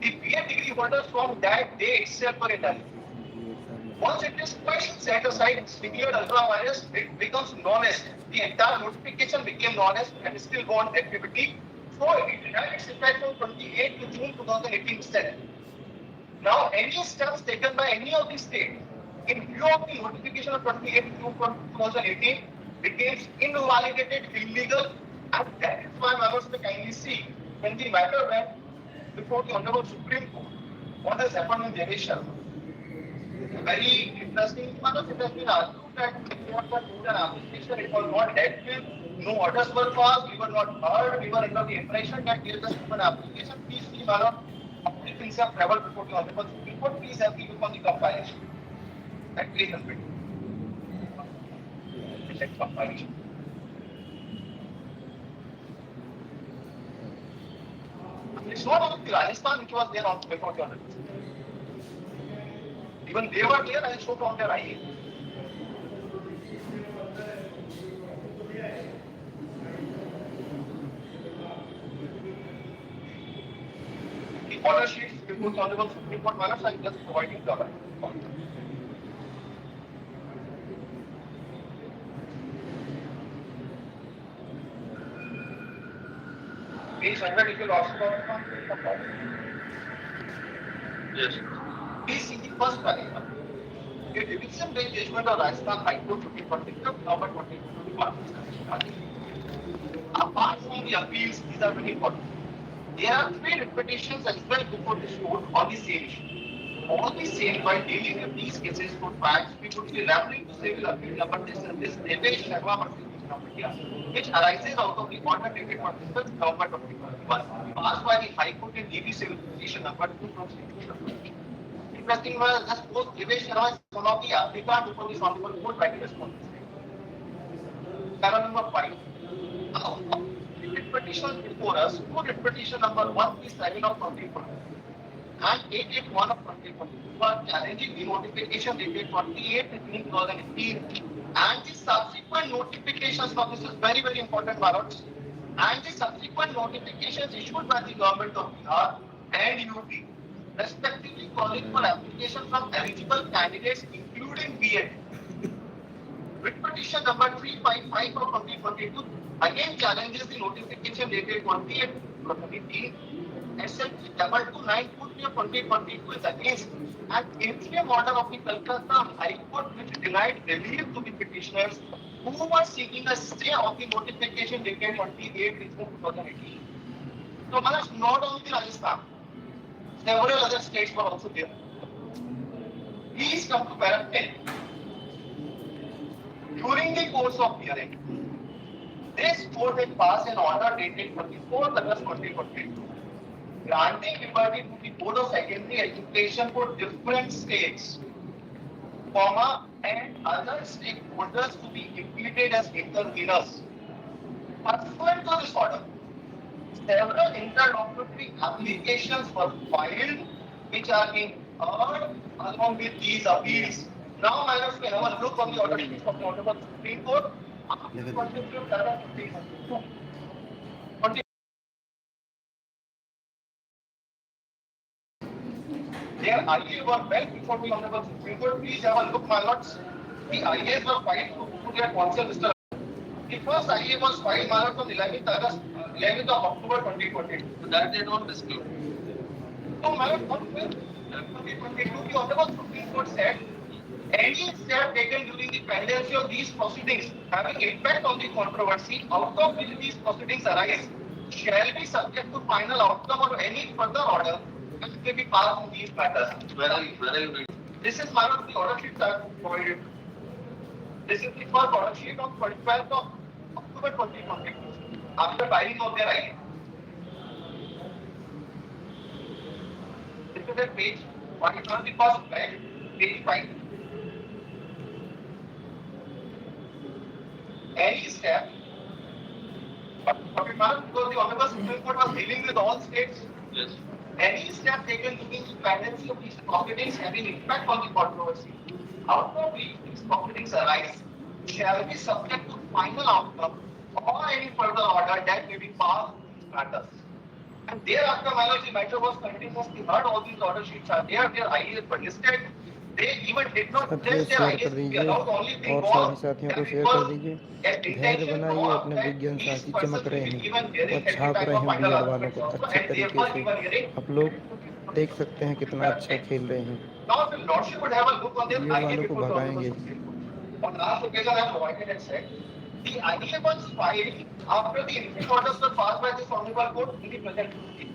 The BEd degree holders from that day itself were ineligible. Once it is quashed, set aside, declared ultra-virus, it becomes non-est. The entire notification became non-est and still go on activity. So it had its effect on 28th to June 2018 itself. Now, any steps taken by any of the states in view of the notification of 28th June 2018 becomes invalidated, illegal, and that is why members may kindly see when the matter went before the Honorable Supreme Court, what has happened in Devesham. Very interesting, because it has been argued that we have not moved an application, it was not dealt with, no orders were passed, we were not heard, we were under the impression that we have just moved an application. Please see, madam, the things have traveled before the Honorable Supreme Court, please have the look on the compilation. That please help it. Check compilation. It's not only Rajasthan which was there on before the Honorable Supreme Court. Even they were there and so from their IA. The order sheets before the Honorable Supreme Court, Manas, I am just providing the order. Page 100, if you lost it, Yes. please see the first paragraph. The division bench judgment of Rajasthan High Court 15th November 2021. Apart from the appeals, these are very important. There are 3 petitions as well before this court on the same issue. All the same, while dealing with these cases for facts, we would be referring to civil appeal number this Devesh Sharma versus India, which arises out of the order dated 25th November 2021, passed by the High Court in DED civil petition number 2 from State. Interesting was just post Devesh Sharma is one of the applicants before this honorable court writing response. Para number 5. Petitions before us, writ petition number 137 of 2021 and 881 of 2022 were challenging the notification dated 28th June 2018 and the subsequent notifications. Now this is very, very important, Bharat. And the subsequent notifications issued by the government of Bihar and UP, respectively calling for application from eligible candidates including BEd. Writ petition number 355 of 2022 again challenges the notification dated 28th 2018 SLP 229 put year 2022 is against an interim order of the Calcutta High Court which denied relief to the petitioners who were seeking a stay of the notification dated 28 June 2018. So, Maharaj, not only Rajasthan, several other states were also there. Please come to para 10. During the course of hearing, this court had passed an order dated 24th August 2022, granting liberty to the Board of Secondary Education for different states, and other stakeholders to be implicated as interveners. Pursuant to this order, several interlocutory applications were filed which are being heard along with these appeals. Now, my lords, we have a look on the order sheet from the Honorable Supreme Court. Their IAs were well before the Honorable Supreme Court. Please have a look, my lords. The IAs were filed to their counsel, Mr. The first IA was filed, my lords, on 11th of October 2020. So that they don't dispute. So, my lords, on 2022, the Honorable Supreme Court said, any step taken during the pendency of these proceedings having impact on the controversy out of which these proceedings arise shall be subject to final outcome or any further order which may be passed in these matters. Where are you reading? This is one of the order sheets I have provided. This is the first order sheet on 25th of October 2022 after filing of their IA. This is at page 41, the first page 5. Any step, but because the Honorable Supreme Court was dealing with all states, Yes. any step taken during the pendency of these proceedings having impact on the controversy, out of which these proceedings arise, shall be subject to final outcome or any further order that may be passed in these matters. And thereafter, my lord, the matter was continuously heard. All these order sheets are there. Their IAs were listed. They even did not सबको test their share IAs कर to be दीजिए allowed. Only thing और was सभी साथियों को that share it कर was दीजिए। an धैर्य intention बनाइए, to अपने that विज्ञान these साथी persons चमक रहे will be हैं given hearing और at the छाप time रहे of हैं final बीएड वालों arguments को also, अच्छे and तरीके therefore से। given hearing. आप लोग देख सकते हैं कितना अच्छा खेल रहे हैं। Now, the Lordship would have a look on their BEd IA वालों को before the Honorable भगाएंगे। Supreme Court. On last occasion, I have provided and said, the IA was filed after the interim orders were passed by this Honorable Court in the present proceeding.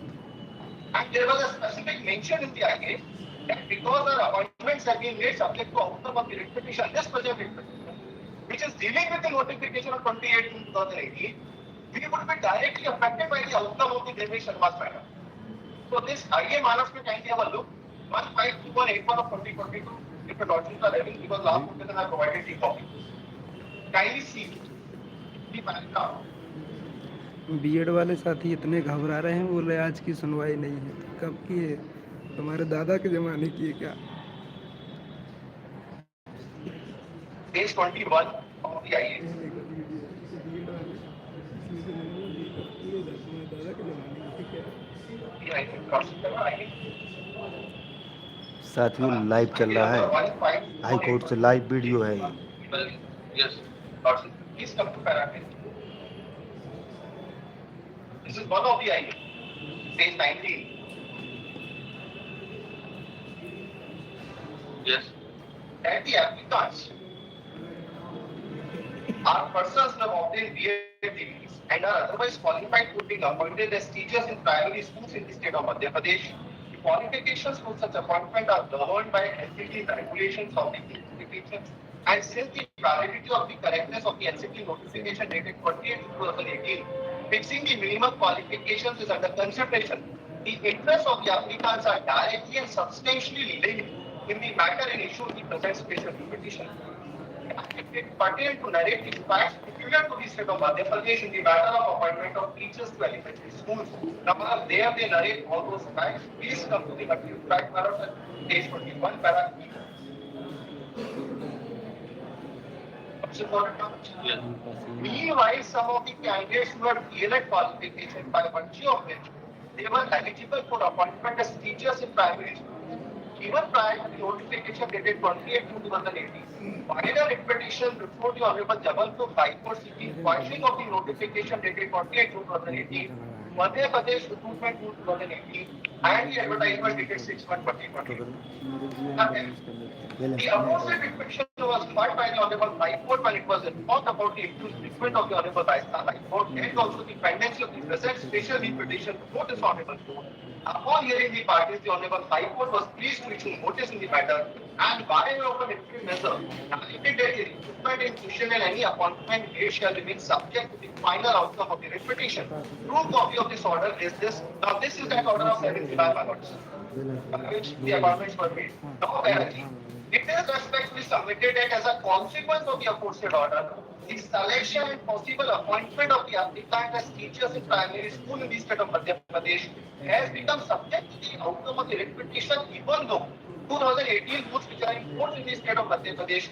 And there was a specific mention in the IA that because our appointments have been made subject to outcome of the writ petition, this present writ petition, which is dealing with the notification of 28 June 2018, we would be directly affected by the outcome of the Devesh Sharma's matter. So this IA Manas may kindly have a look. 152181 of 2022, if the documents are having, because last occasion I provided the copy. Kindly see the paragraph. BEd वाले साथी इतने घबरा रहे हैं, बोल रहे आज की सुनवाई नहीं है। कब की है? हमारे दादा के जमाने की है क्या? Page 21 of the IA. साथियों लाइव चल रहा है, हाई कोर्ट से लाइव वीडियो है ये। Well, yes. Please come to paragraph. This is one of the IA. Page 19. Yes. That the applicants are persons who have obtained DED degrees and are otherwise qualified to be appointed as teachers in primary schools in the state of Madhya Pradesh. The qualifications for such appointment are governed by NCT regulations of the notifications, and since the validity of the correctness of the NCT notification dated 28/2018, fixing the minimum qualifications is under consideration, the interests of the applicants are directly and substantially linked in the matter in issue in the present special petition. It is pertinent to narrate the facts peculiar to the state of Madhya Pradesh in the matter of appointment of teachers to elementary schools. Now, there they narrate all those facts. Please come to the accused fact matter, page 21, paragraph B. Yes. Meanwhile, some of the candidates who had DLED qualification by virtue of which they were eligible for appointment as teachers in primary schools, even prior to the notification dated 28 June 2018, filed a writ petition before the Honorable Jabलप High Court seeking quashing of the notification dated 28 June 2018, Madhya Pradesh recruitment 2018 and the advertisement dated 6/1/2020. The aforesaid petition was filed by the Honorable High Court when it was informed about the accused treatment of the Honorable Rajasthan High Court and also the pendency of the present special leave petition before this Honorable Court. Upon hearing the parties, the Honorable High Court was pleased to issue notice in the matter and by way of an interim measure, directed that the recruitment in question and any appointment date shall remain subject to the final outcome of the writ petition. True copy of this order is this. Now, this is that order of 7th July, my lords, by which the appointments were made. Now, apparently, it is respectfully submitted that as a consequence of the aforesaid order, the selection and possible appointment of the applicant as teachers in primary school in the state of Madhya Pradesh has become subject to the outcome of the writ petition, even though 2018 rules which are in force in the state of Madhya Pradesh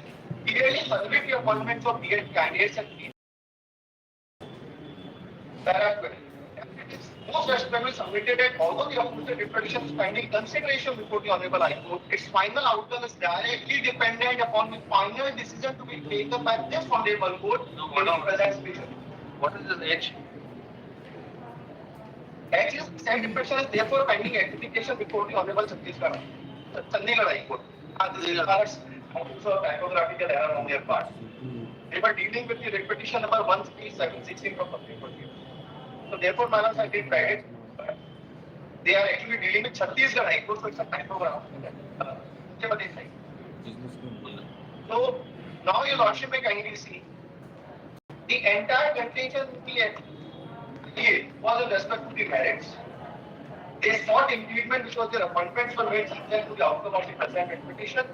clearly permit the appointments of DED candidates and paragraph. It is most respectfully submitted that although the aforesaid writ petition is pending consideration before the Honorable High Court, its final outcome is directly dependent upon the final decision to be taken by this Honorable Court in the present situation. What is this H? As is said, the petition is therefore pending adjudication before the Honorable Chandigarh High Court. This is also a typographical error on their part. They were dealing with the writ petition number 13716 from Supreme Court. So therefore, my lords, I did write it. They are actually dealing with Chhattisgarh High Court, so it's a typograph. So now your lordship may kindly see the entire contention was in respect to the merits. They sought impeachment because their appointments were made subject to the outcome of the present petition.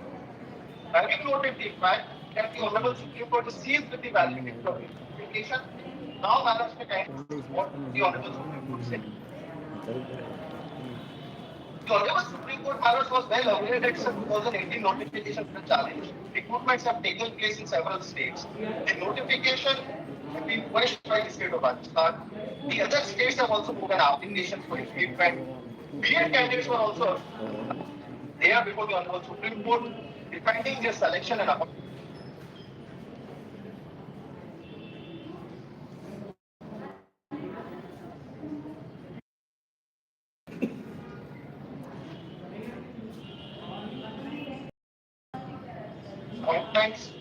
Having noted the fact that the Honorable Supreme Court is seized with the validity of the notification, now matters may kindly what the Honorable Supreme Court said. The Honorable Supreme Court matters was well aware that some 2018 notification for the challenge. Recruitments have taken place in several states. The notification have been pushed by the state of Rajasthan. The other states have also put an application for impeachment. BEd candidates were also there before the Honorable Supreme Court defending their selection and appointment. Appointments.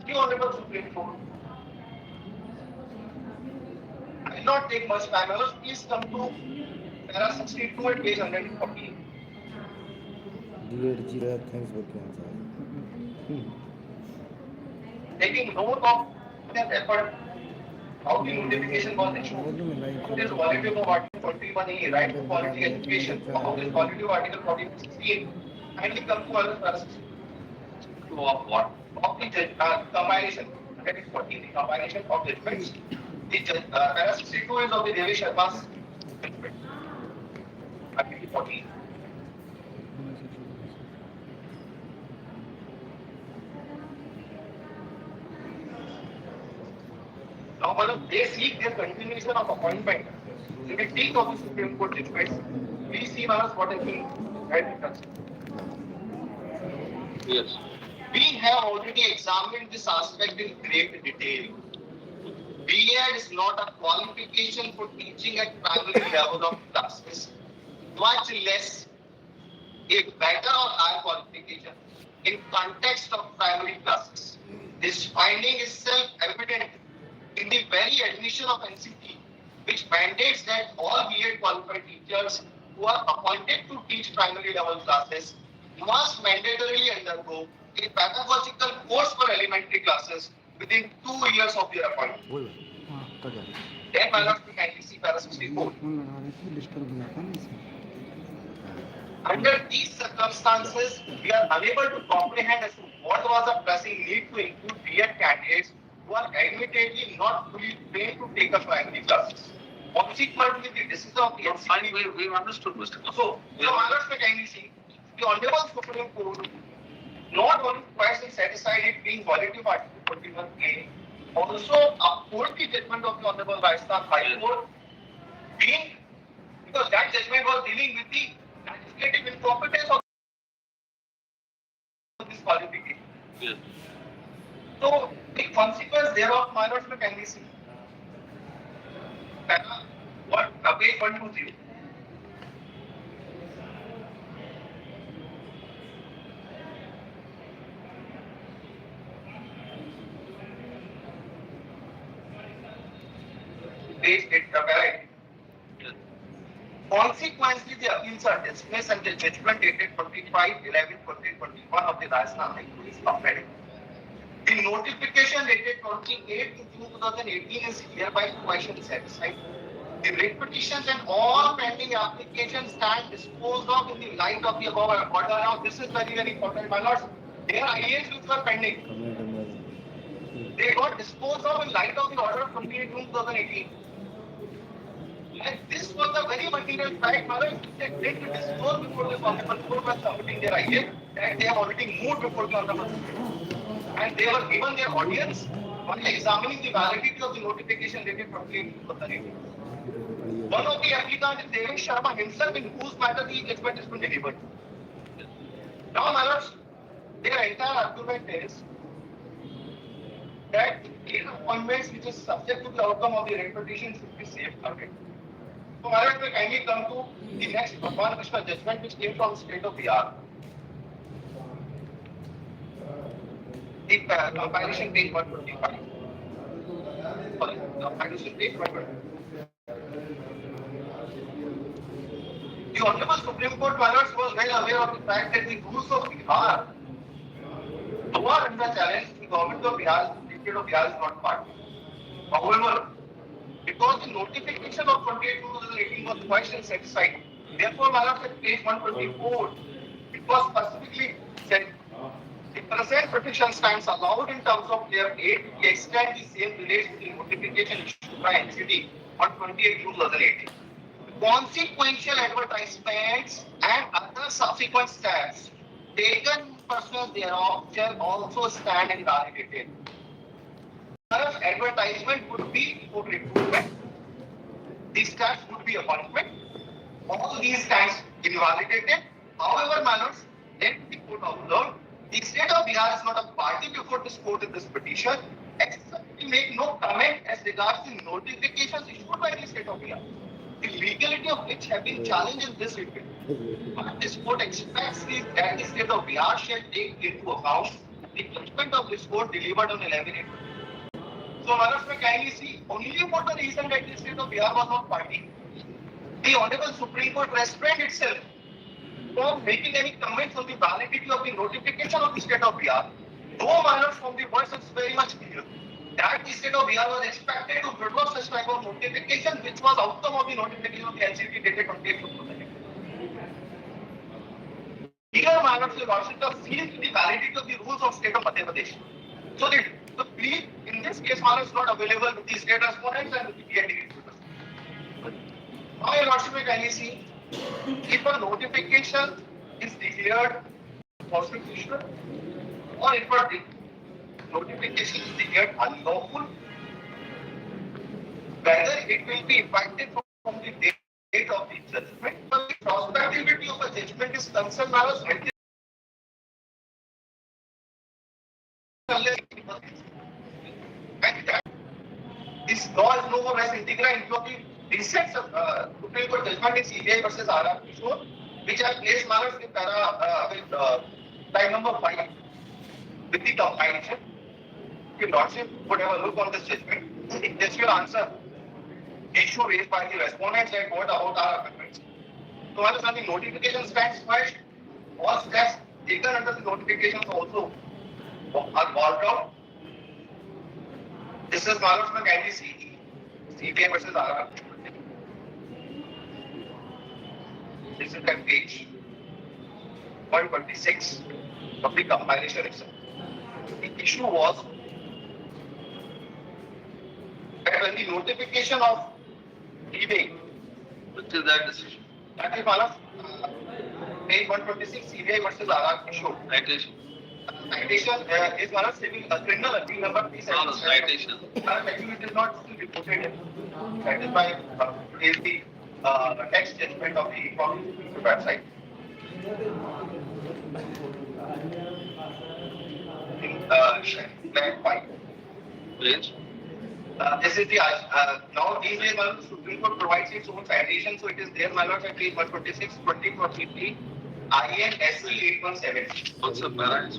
The Honorable Supreme Court. I will not take much time. Please come to para 62 at page 114. Thanks for the answer. Taking note of their effort, how the notification was issued, what is quality of Article 41A, right to quality education, how is quality of Article 4168, and we come to other paragraphs. Of what? Of the combination. That is 14, the combination of judgments. The para 62 is of the Devi Sharma's judgment. Article 14. Now, madam, they seek their continuation of appointment in the teeth of the Supreme Court judgments. Please see, madam, what has been right. Yes. We have already examined this aspect in great detail. BEd is not a qualification for teaching at primary level of classes, much less a better or higher qualification in context of primary classes. This finding is self-evident in the very admission of NCT, which mandates that all BEd qualified teachers who are appointed to teach primary level classes must mandatorily undergo a pedagogical course for elementary classes within 2 years of their appointment. Then, my lord, we kindly see para 64. Under these circumstances, we are unable to comprehend as to what was the pressing need to include BEd candidates who are admittedly not fully trained to take up primary classes. Consequently, the decision of the NCT. We understood, Mr. So, my lord, we kindly see the Honorable Supreme Court not only twice satisfied it being violative of Article 41A, also uphold the judgment of the Honorable Rajasthan High Court, being because that judgment was dealing with the legislative incompetence of this qualification. Yes. So the consequence thereof, my lord, can be seen. What? Page 120. Page 8, right? Consequently, the appeals are dismissed and the judgment dated 25/11/2021 of the Rajasthan High Court is upheld. The notification dated 28 June 2018 is hereby quasi satisfied. The writ petitions and all pending applications stand disposed of in the light of the above order. Now, this is very, very important, my lords. Their IAs which were pending, they got disposed of in light of the order of 28 June 2018. And this was a very material fact, my lords. They did disclose before the Honorable Court was submitting their IA that they have already moved before the Honorable Court. And they were given their audience while examining the validity of the notification dated 28 June 2018. One of the applicants is Devesh Sharma himself, in whose matter the judgment has been delivered. Now, my lords, their entire argument is that the appointments which is subject to the outcome of the writ petition should be safeguarded. So, my lords, we kindly come to the next one, which was judgment which came from the state of Bihar. The compilation page 125. Sorry, compilation page 125. The Honorable Supreme Court, my lords, was well aware of the fact that the rules of Bihar, though are under challenge, the government of Bihar, the state of Bihar is not party. However, because the notification of 28 2018 was quite satisfied, therefore, my lords, at page 124, it was specifically said the present petition stands allowed in terms of their aid to the extent the same relates to the notification issued by NCT on 28 June 2018. Consequential advertisements and other subsequent steps taken in pursuance thereof shall also stand invalidated. First, advertisement would be for recruitment. The steps would be appointment. All these stands invalidated. However, my lords, let the court observe, the state of Bihar is not a party before this court in this petition, except to make no comment as regards the notifications issued by the state of Bihar, the legality of which have been challenged in this report. But this court expects that the state of Bihar shall take into account the judgment of this court delivered on 11 April. So, my lords, may kindly see, only for the reason that the state of Bihar was not party, the Honorable Supreme Court restrained itself from making any comments on the validity of the notification of the state of Bihar. Though, my lords, from the words it's very much clear that the state of Bihar was expected to withdraw such type of notification, which was outcome of the notification of the NCT dated 28 June. Here, my lords, the Lordship sees the validity of the rules of state of Madhya Pradesh. So, the plea in this case, my lords, is not available with the state respondents and with the DED. Now, your Lordship may kindly see, if a notification is declared constitutional or if a notification is declared unlawful, whether it will be impacted from the date of the judgment, but the prospectivity of a judgment is concerned, my lords, and that this law is no more as integra into the recent Supreme Court judgment in CBI versus RR Kishore, which I placed, my lords, in time number 5 with the compilation. Your Lordship would have a look on this judgment. This will answer the issue raised by the respondents and what about our amendments. So, my lords, the notification stands first. All steps taken under the notifications also are worked out. This is, my lords, may kindly see CBI versus RR. This is at page 126 of the compilation itself. The issue was that when the notification of leaving, Which is that decision? that is, my lords, page 126 CBI versus RR issue. Citation. Citation is, my lords, criminal appeal number 377. No, citation. Actually, it is not still reported. That is why is the text judgment of the website. In blank 5. Page. This is the now these days, the Supreme Court provides its own citation, so it is there, my lord, at page 126, 2043, IN SC 817. What's the para?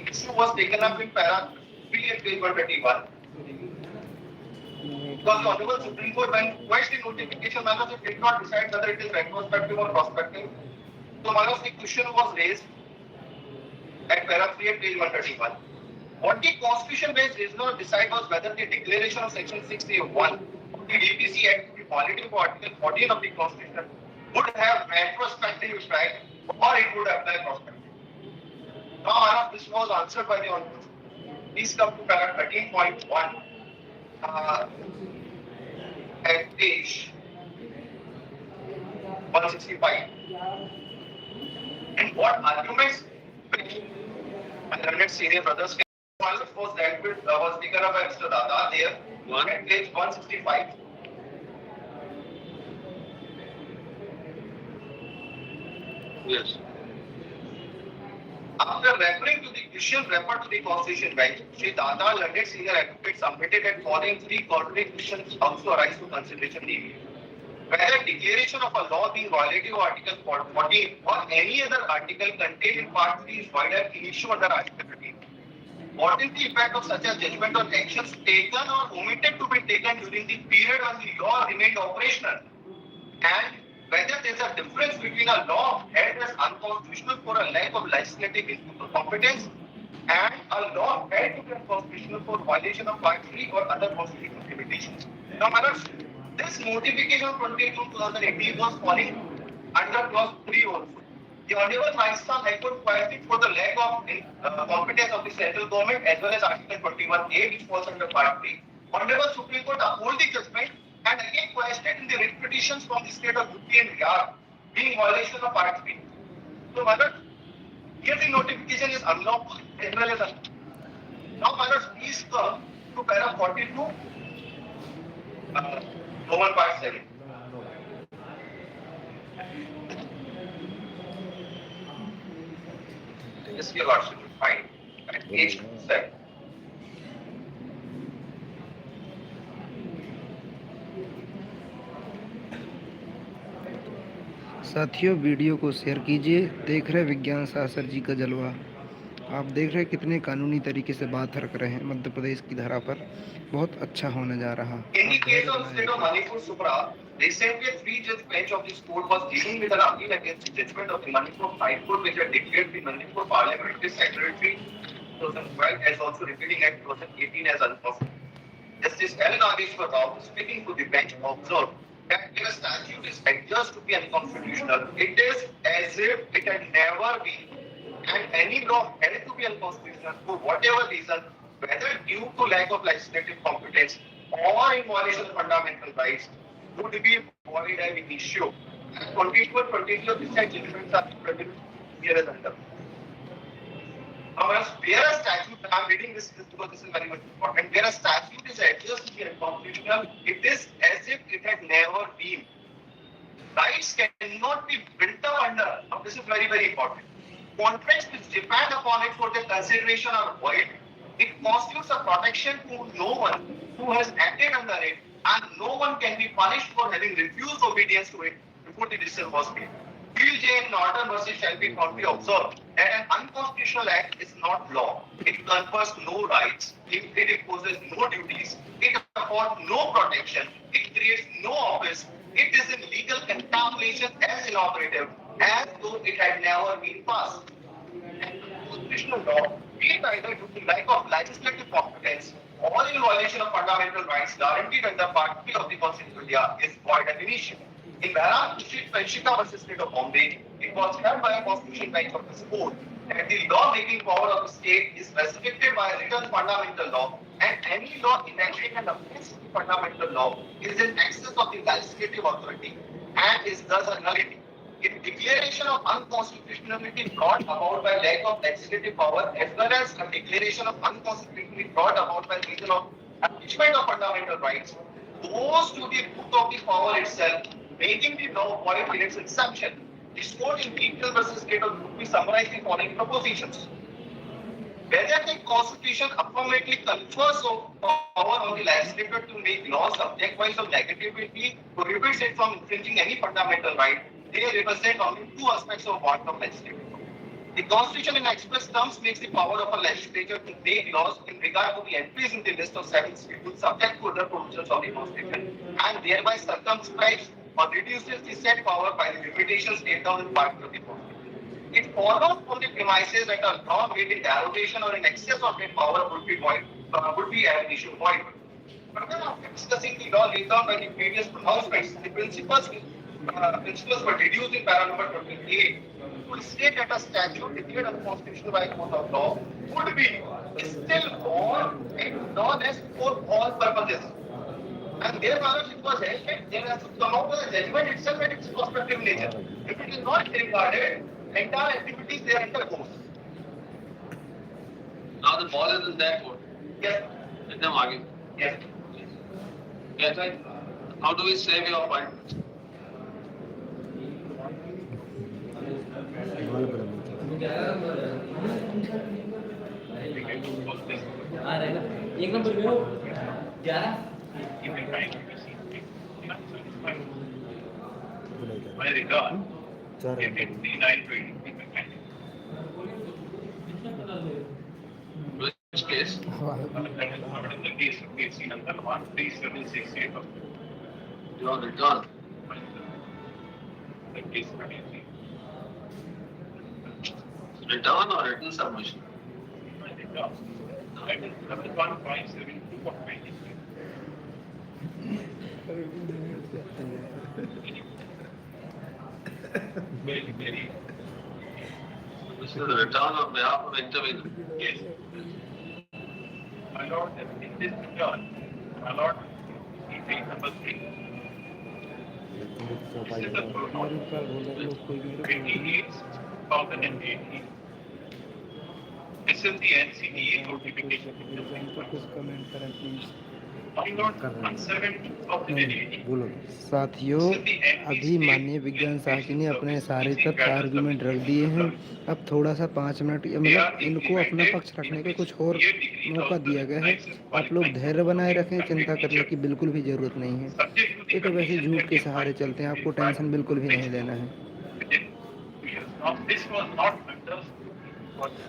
Issue was taken up in para 3 at page 121. Because the Honorable Supreme Court, when questioned notification, my lord, it did not decide whether it is retrospective or prospective. So, my lord, the question was raised at para 3 at page 131. What the constitution-based reasoner decide was whether the declaration of section 6A1 of the DPC Act to be valid for article 14 of the constitution would have retrospective effect or it would apply prospective. Now, this was answered by the Honorable. Please come to para 13.1 at page 165. And what arguments my learned senior brothers was dealt with was taken up by Mr. Dada there at page 165. Yes. After referring to the question referred to the Constitution bench, Sri Dada, learned senior advocate, submitted that following three contrary questions also arise to consideration immediately. Whether declaration of a law being violative of Article 14 or any other article contained in Part 3 is void ab initio under Article 13. What is the effect of such a judgment on actions taken or omitted to be taken during the period when the law remained operational? And whether there is a difference between a law held as unconstitutional for a lack of legislative competence and a law held to be unconstitutional for violation of Part 3 or other constitutional limitations. Now, this notification of 22/2018 was falling under clause 3 also. The Honorable Rajasthan High Court questioned for the lack of competence of the central government as well as Article 21A, which falls under Part 3. Honorable Supreme Court uphold the judgment and again questioned in the writ petitions from the state of UP and Bihar being violation of Part 3. So, Mother, here the notification is unlawful as well as unlawful. Now, Mother, please come to para 42, Roman Part 7. Yes, your lordship, fine. At page 7. साथियों, video को share कीजिए। देख रहे विज्ञान शास्त्र जी का जलवा। आप देख रहे कितने कानूनी तरीके से बात रख रहे हैं मध्य प्रदेश की धारा पर। बहुत अच्छा होने जा रहा। In the case of state of Manipur Supra, recently a three-judge bench of this court was dealing with an appeal against the judgment of the Manipur High Court, which had declared the Manipur Parliamentary Secretary 2012 as also repeating Act 2018 as unconstitutional. Justice L. Nageshwar Rao, speaking to the bench, observed that if a statute is adjudged to be unconstitutional, it is as if it had never been, and any law held to be unconstitutional for whatever reason, whether due to lack of legislative competence or in violation of fundamental rights, would be void ab initio. And 22 and 23 of this judgments are present here as under. Now, where a statute, I am reading this because this is very much important, where a statute is adjudged to be unconstitutional, it is as if it had never been. Rights cannot be built up under. Now, this is very, very important. Contracts which depend upon it for their consideration are void. It constitutes a protection to no one who has acted under it, and no one can be punished for having refused obedience to it before the decision was made. Field J in Norton versus Shelby County observed that an unconstitutional act is not law. It confers no rights, it imposes no duties, it affords no protection, it creates no office, it is in legal contamination as inoperative, as though it had never been passed. And constitutional law, be it either due to lack of legislative competence or in violation of fundamental rights guaranteed under Part 3 of the Constitution of India, is void ab initio. In Bharat District Panchika versus State of Bombay, it was held by a constitution bench of this court that the law-making power of the state is restricted by a written fundamental law, and any law enacted and against the fundamental law is in excess of the legislative authority and is thus a nullity. If declaration of unconstitutionality brought about by lack of legislative power, as well as a declaration of unconstitutionality brought about by reason of abridgment of fundamental rights, goes to the root of the power itself, making the law void in its inception. This court in People versus State of UP summarized the following propositions. whether the Constitution affirmatively confers power on the legislature to make laws subject-wise or negatively prohibits it from infringing any fundamental right, they represent only two aspects of what of legislature. The Constitution in express terms makes the power of a legislature to make laws in regard to the entries in the list of 7 schedules subject to other provisions of the Constitution and thereby circumscribes or reduces the said power by the limitations laid down in part of the Constitution. It follows from the premises that a law made in derogation or in excess of its power would be void, would be an issue void. Further, after discussing the law laid down by the previous pronouncements, the principles were deduced in para number 28 to state that a statute declared unconstitutional by a court of law would be still void and lawless for all purposes. And therefore, it was held that there has to come out with a judgment itself at its prospective nature. If it is not regarded, entire activities they are undergoes. Now the ball is in their court. Yes. Let them argue. Yes. Yes. How do we save your point? एक number में 11 Very good. Which case? Your return. Return or written submission? Very. This is the return on behalf of intervener. Yes. My lord, in this return, my lord, he takes number 3. This is the protocol. 28, 2018. This is the NCDA notification. साथियों, अभी माननीय विज्ञान शास्त्री ने अपने सारे तथ्य argument रख दिए हैं। अब थोड़ा सा 5 मिनट मतलब इनको अपना पक्ष रखने का कुछ और मौका दिया गया है। आप लोग धैर्य बनाए रखें, चिंता करने की बिल्कुल भी जरूरत नहीं है। ये तो वैसे झूठ के सहारे चलते हैं, आपको टेंशन बिल्कुल भी नहीं लेना है।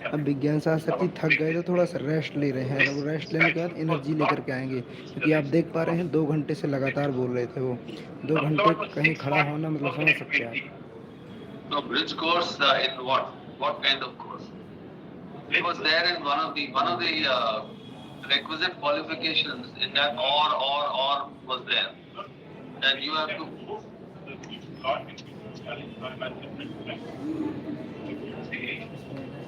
अब विज्ञान शास्त्री थक गए तो थोड़ा सा रेस्ट ले रहे हैं। अब रेस्ट लेने के बाद एनर्जी लेकर के आएंगे, क्योंकि आप देख पा रहे हैं 2 घंटे से लगातार बोल रहे थे वो। 2 घंटे कहीं खड़ा होना मतलब समझ सकते हैं आप। No, bridge course in what? What kind of course? It was there in one of the requisite qualifications in that or was there. And you have to.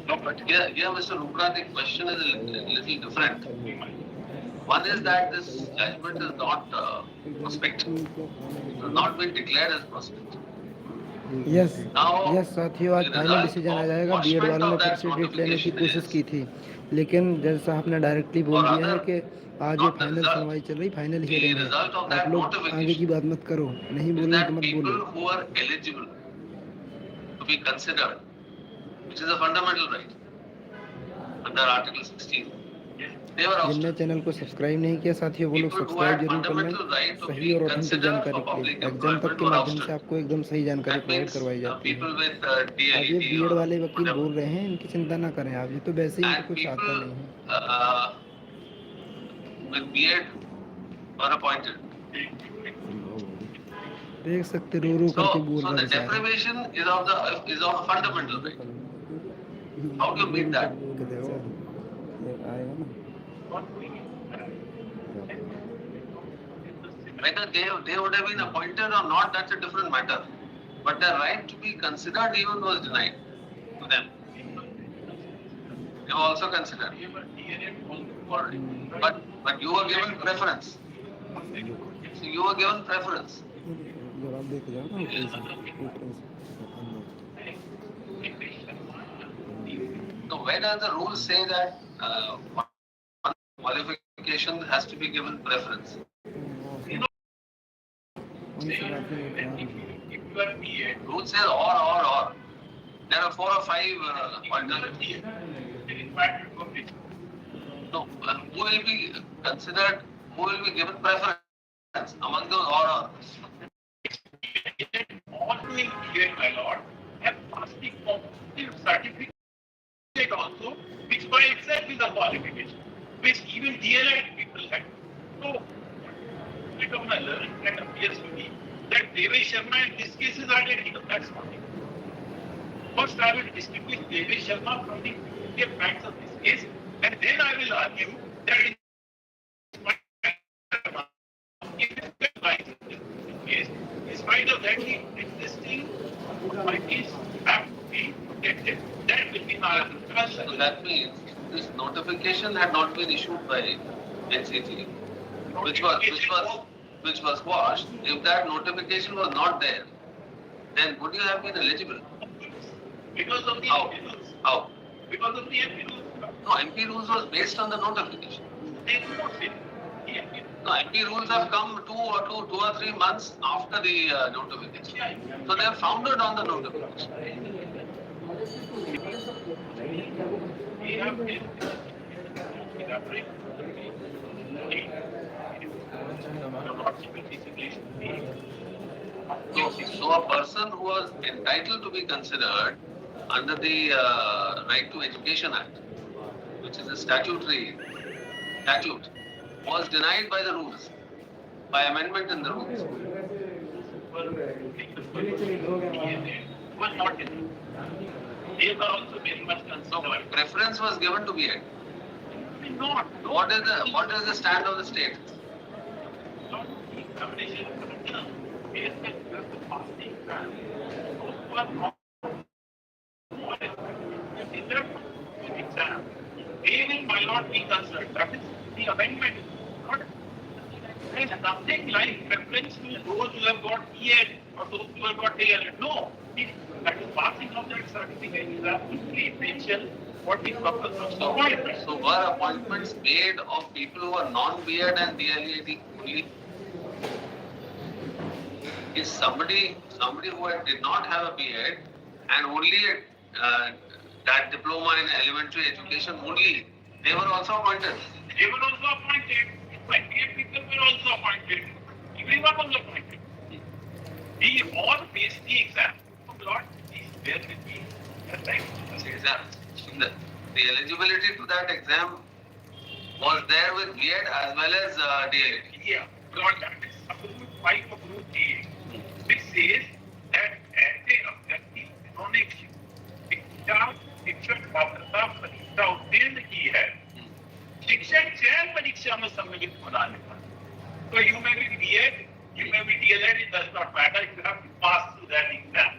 No, but here, Mr. Rupra, the question is a little different. One is that this judgment is not prospective. It has not been declared as prospective. Yes साथियों, आज final decision आ जाएगा। BEd वालों ने फिर से date लेने की कोशिश की थी, लेकिन जज साहब ने डायरेक्टली बोल दिया है कि आज ये फाइनल सुनवाई चल रही, फाइनल हियरिंग है। आप लोग आगे की बात मत करो, नहीं बोलना तो मत बोलो। Who are eligible to be considered, which is a fundamental right under Article 16. जिनने चैनल को सब्सक्राइब नहीं किया साथियों, वो लोग सब्सक्राइब जरूर कर लें। सही और ऑथेंटिक जानकारी के लिए एग्जाम तक के माध्यम से आपको एकदम सही जानकारी प्रोवाइड करवाई जाती है। अब ये बीएड वाले वकील बोल रहे हैं, इनकी चिंता ना करें आप, ये तो वैसे ही कुछ आता नहीं है। देख सकते रो रो करके बोल रहे हैं। deprivation is of a fundamental right. How do you meet that? Whether they would have been appointed or not, that's a different matter. But their right to be considered even was denied to them. They were also considered. But you were given preference. So you were given preference. So where does the rule say that qualification has to be given preference? Rule says or. There are 4 or 5 alternatives. who will be considered, who will be given preference among those or all doing here, my lord, have passed the competitive certificate also, which by itself is a qualification, which even DLED people had. So, it of my learning that appears to me that Devesh Sharma in this case is identical. That's not it. First, I will distinguish Devesh Sharma from the facts of this case, and then I will argue that in case, in spite of that, the existing parties have to be protected. That will be our discussion. so that means this notification had not been issued by NCT, which was quashed. If that notification was not there, then would you have been eligible? Because of the How? MP rules. How? Because of the MP rules. No, MP rules was based on the notification. They do not say the MP rules. No, MP rules have come 2 or 3 months after the notification. So they are founded on the notification. We have been elaborate. So a person who was entitled to be considered under the Right to Education Act, which is a statute, was denied by the rules, by amendment in the rules. Was not in. They were also very much So concerned. preference was given to BEd. Not. What is the stand of the state? Not the examination curriculum. Based on just the passing exam. Those who are not in their exam, they will my not be concerned. That is the amendment. Not there's nothing like preference to those who have got ED or those who have got DLED. No. That is passing of that certificate is absolutely essential for the purpose of appointment. So were appointments made of people who are non-BEd and DLED only? Is somebody who did not have a BEd and only that diploma in elementary education only, they were also appointed? They were also appointed. My peer people were also appointed. Everyone was appointed. We all faced the exam. Lord, please bear with me. The eligibility to that exam was there with BEd as well as DLED. Yeah, Lord, that is approved 5 approved DA, which says that ऐसे अभ्यर्थी जिन्होंने शिक्षक पात्रता परीक्षा उत्तीर्ण की है, शिक्षक चयन परीक्षा में सम्मिलित होना है. So you may be BEd, you may be DLED, it does not matter. You have to pass through that exam.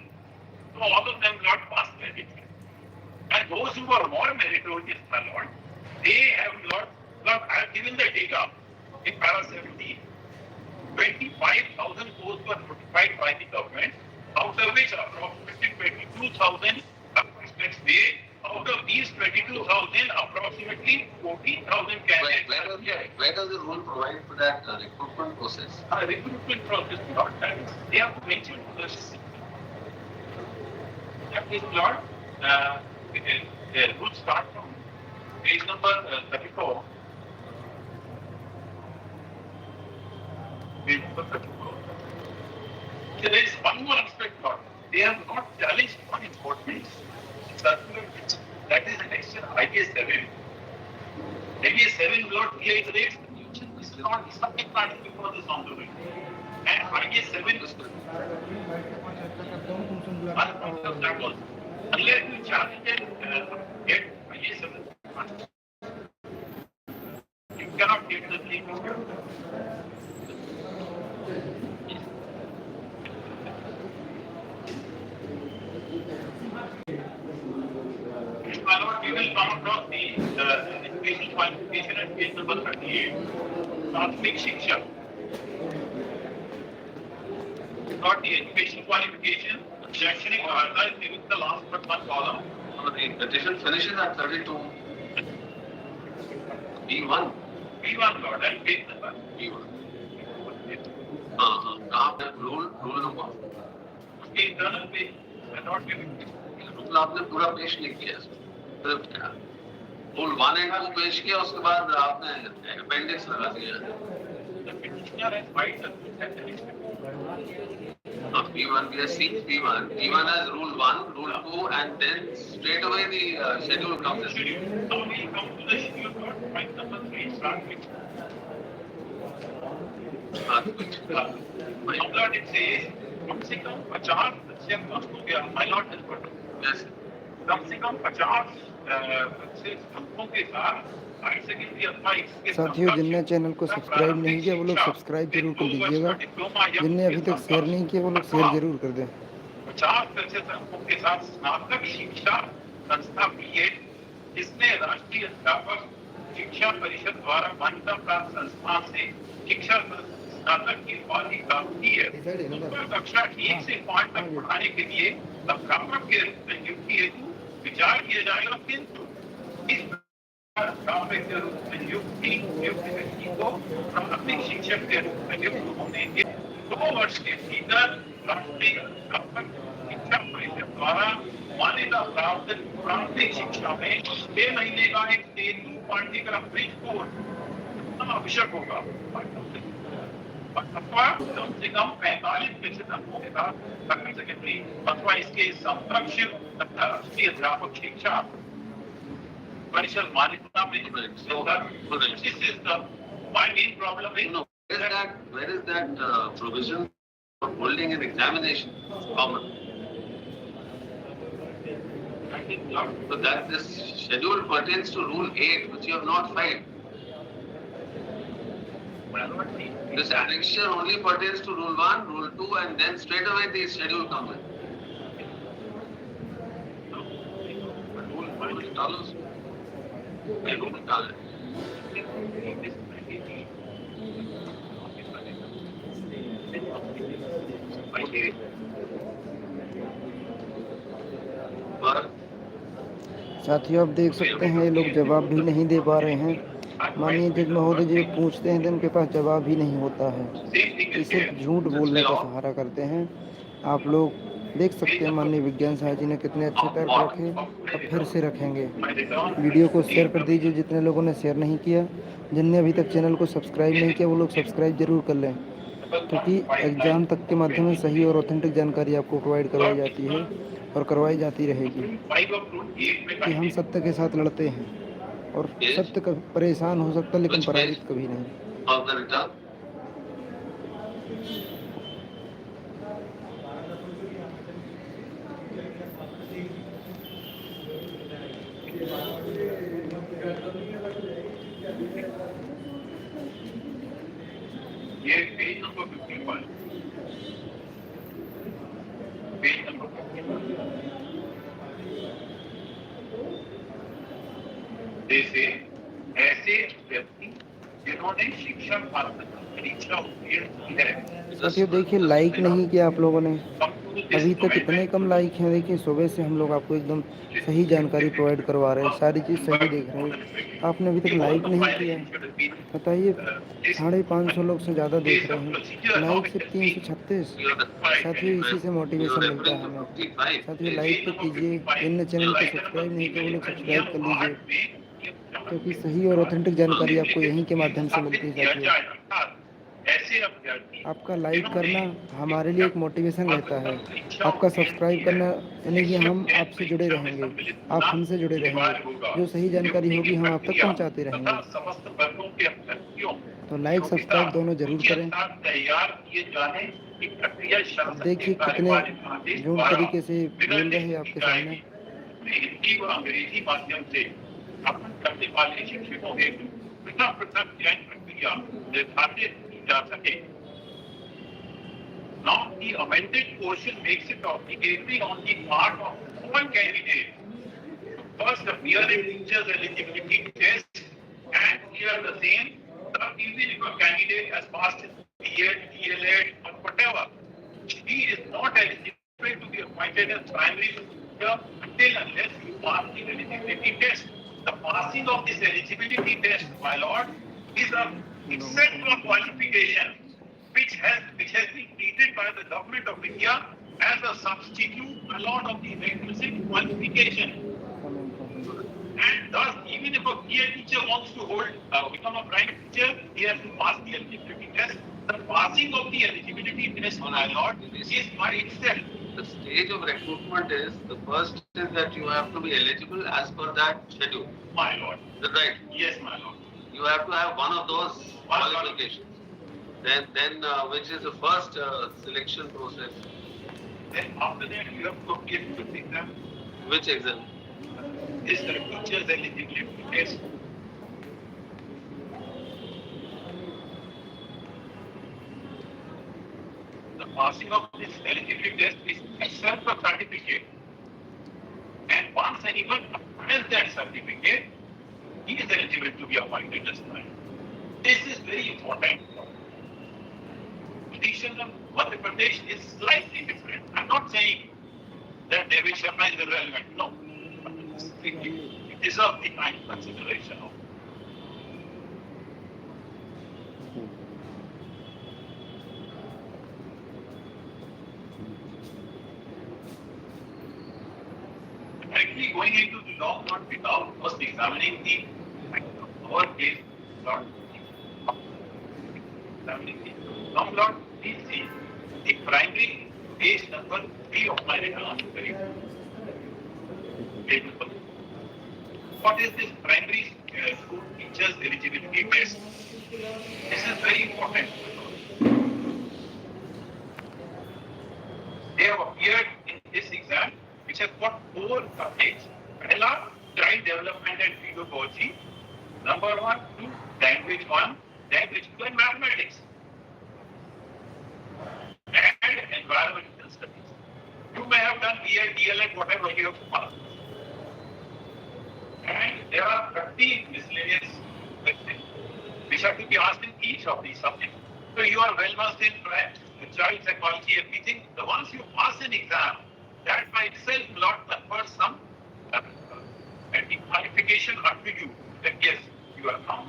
So all of them got passed that exam. And those who were more meritorious, my lord, they have got, I have given the data in para 17. 25,000 posts were notified by the government, out of which approximately 22,000 next day. Out of these 22,000, approximately 14,000 candidates. Where does the rule provide for that recruitment process? Recruitment process, not that. They have mentioned this. That is not. The rule start from page number 34. Page number 34. So there is one more aspect, Lord. They have not challenged one important circular, that is the next IAS 7. IAS 7 Lord reiterates this is not something not before this on the way. And IAS 7 is that was unless you challenge and get IAS 7, you cannot get the thing. My lord, we will come across the education qualification at page number 38. प्राथमिक शिक्षा. Not the education qualification. Shaikshanik arhata is given the last but one column. So the petition finishes at 32. B1. B1 lord and page number. B1. कहाँ पे rule number? उसके internal page मैं note में rule आपने पूरा पेश नहीं किया. सिर्फ क्या? रूल 1 एंड 2 पेश किया, उसके बाद आपने अपेंडिक्स लगा दिया। petitioner has filed the suit at the district. P1, we have seen P1. P1 has rule 1, rule 2, and then straight away the schedule comes in. Schedule. Now we come to the schedule part. Point number 3 start with. My lord, it says कम से कम 50% वस्तु के my lord has got. Yes. कम से कम 50 से वस्तुओं के साथ higher secondary अथवा इसके साथियों, जिनने चैनल को सब्सक्राइब नहीं किया वो लोग सब्सक्राइब जरूर कर लीजिएगा। जिनने अभी तक शेयर नहीं किया वो लोग शेयर जरूर कर दें। 50% अंकों के साथ स्नातक शिक्षा संस्था बीएड, जिसने राष्ट्रीय अध्यापक शिक्षा परिषद द्वारा मान्यता प्राप्त संस्थान से शिक्षा स्नातक की उपाधि प्राप्त की है, कक्षा 1 से 5 तक पढ़ाने के लिए अध्यापक के रूप में नियुक्ति हेतु विचार किया जाएगा, किंतु इस अध्यापक के रूप में नियुक्ति व्यक्ति को प्राथमिक शिक्षक के रूप में नियुक्त होने के 2 वर्ष के भीतर राष्ट्रीय अध्यापक शिक्षा परिषद द्वारा मान्यता प्राप्त प्राथमिक शिक्षा में 6 महीने का एक तेलुगु पाठ्यक्रम ब्रिज कोर्स आवश्यक होगा अथवा कम से कम 45% अंकों के साथ सेकेंडरी सेकेंडरी अथवा इसके समकक्ष तथा राष्ट्रीय अध्यापक शिक्षा परिषद मान्यता में होगा। This is the my main problem is Where is that provision for holding an examination common? So that this schedule pertains to rule 8, which you have not filed. This annexure only pertains to rule 1, rule 2, and then straight away the schedule comes in. Rule follows. Rule follows. साथियों, आप देख सकते हैं ये लोग जवाब भी नहीं दे पा रहे हैं। माननीय जज महोदय जी पूछते हैं तो उनके पास जवाब ही नहीं होता है, ये सिर्फ झूठ बोलने का सहारा करते हैं। आप लोग देख सकते हैं माननीय विज्ञान साहब जी ने कितने अच्छे तर्क रखे, अब फिर से रखेंगे। वीडियो को शेयर कर दीजिए जितने लोगों ने शेयर नहीं किया। जिनने अभी तक चैनल को सब्सक्राइब नहीं किया वो लोग सब्सक्राइब जरूर कर लें, क्योंकि एग्ज़ाम तक के माध्यम से सही और ऑथेंटिक जानकारी आपको प्रोवाइड करवाई जाती है और करवाई जाती रहेगी। कि हम सत्य के साथ लड़ते हैं और सत्य का परेशान हो सकता है लेकिन पराजित कभी नहीं। ये पेज नंबर 51, पेज नंबर 51 जैसे ऐसे व्यक्ति जिन्होंने शिक्षा परीक्षा उत्तीर्ण की है। साथियों देखिए, लाइक नहीं किया आप लोगों ने, अभी तक इतने कम लाइक हैं। देखिए सुबह से हम लोग आपको एकदम सही जानकारी प्रोवाइड करवा रहे हैं, सारी चीज़ सही देख रहे हैं। आपने अभी तक लाइक नहीं किया, बताइए 550 लोग से ज़्यादा देख रहे हैं, लाइक सिर्फ 336। साथियों इसी से मोटिवेशन मिलता है हमें। साथियों लाइक तो कीजिए, जिनने चैनल को सब्सक्राइब नहीं किया वो लोग सब्सक्राइब कर लीजिए, क्योंकि सही और ऑथेंटिक जानकारी आपको यहीं के माध्यम से मिलती है। साथियों आपका लाइक करना हमारे लिए एक मोटिवेशन रहता है, आपका सब्सक्राइब करना यानी कि हम आपसे जुड़े रहेंगे, आप हमसे जुड़े रहेंगे, जो सही जानकारी होगी हम आप तक पहुंचाते रहेंगे। तो लाइक सब्सक्राइब दोनों जरूर करें। अब देखिए कितने झूठ तरीके से बोल रहे हैं आपके सामने। हिंदी व अंग्रेजी माध्यम से अध्ययन करने वाले शिक्षकों हेतु पृथक पृथक चयन प्रक्रिया निर्धारित की जा सके। Now the amended portion makes it obligatory on the part of all candidates to first appear in teachers eligibility test and clear the same. Even if a candidate has passed his B.Ed, DLED or whatever, he is not eligible to be appointed as primary teacher until unless you pass the eligibility test. The passing of this eligibility test, my lord, is a set of qualification which has been treated by the government of India as a substitute, my lord, of the requisite qualification. And thus even if a BA teacher wants to become a private teacher, he has to pass the eligibility test. The passing of the eligibility test, my lord, is by itself. The stage of recruitment is the first is that you have to be eligible as per that schedule. My lord. Is that right? Yes, my lord. You have to have one of those qualifications. Then which is the first selection process? Then after that, you have to appear to the exam. Which exam? Is the teacher's eligibility test. The passing of this eligibility test is itself a certificate. And once anyone has that certificate, he is eligible to be appointed as private. This is very important. Petition of Madhya Pradesh is slightly different. I'm not saying that David Sharma is irrelevant. No. It deserves the kind of consideration. Actually going into the law not without first examining the our case, not examining the law not, please see the primary page number 3 of my written answer. Page number 3. What is this primary school teachers eligibility test? This is very important. They have appeared in this exam, which has got 4 subjects. Pehla, child development and pedagogy. Number 1, 2, language 1, language 2, and mathematics. And environmental studies. You may have done BA, DLED, whatever you have passed. And there are 30 miscellaneous questions which have to be asked in each of these subjects. So you are well versed in child psychology, everything. So once you pass an exam, that by itself will not confer some qualification unto you that yes, you are come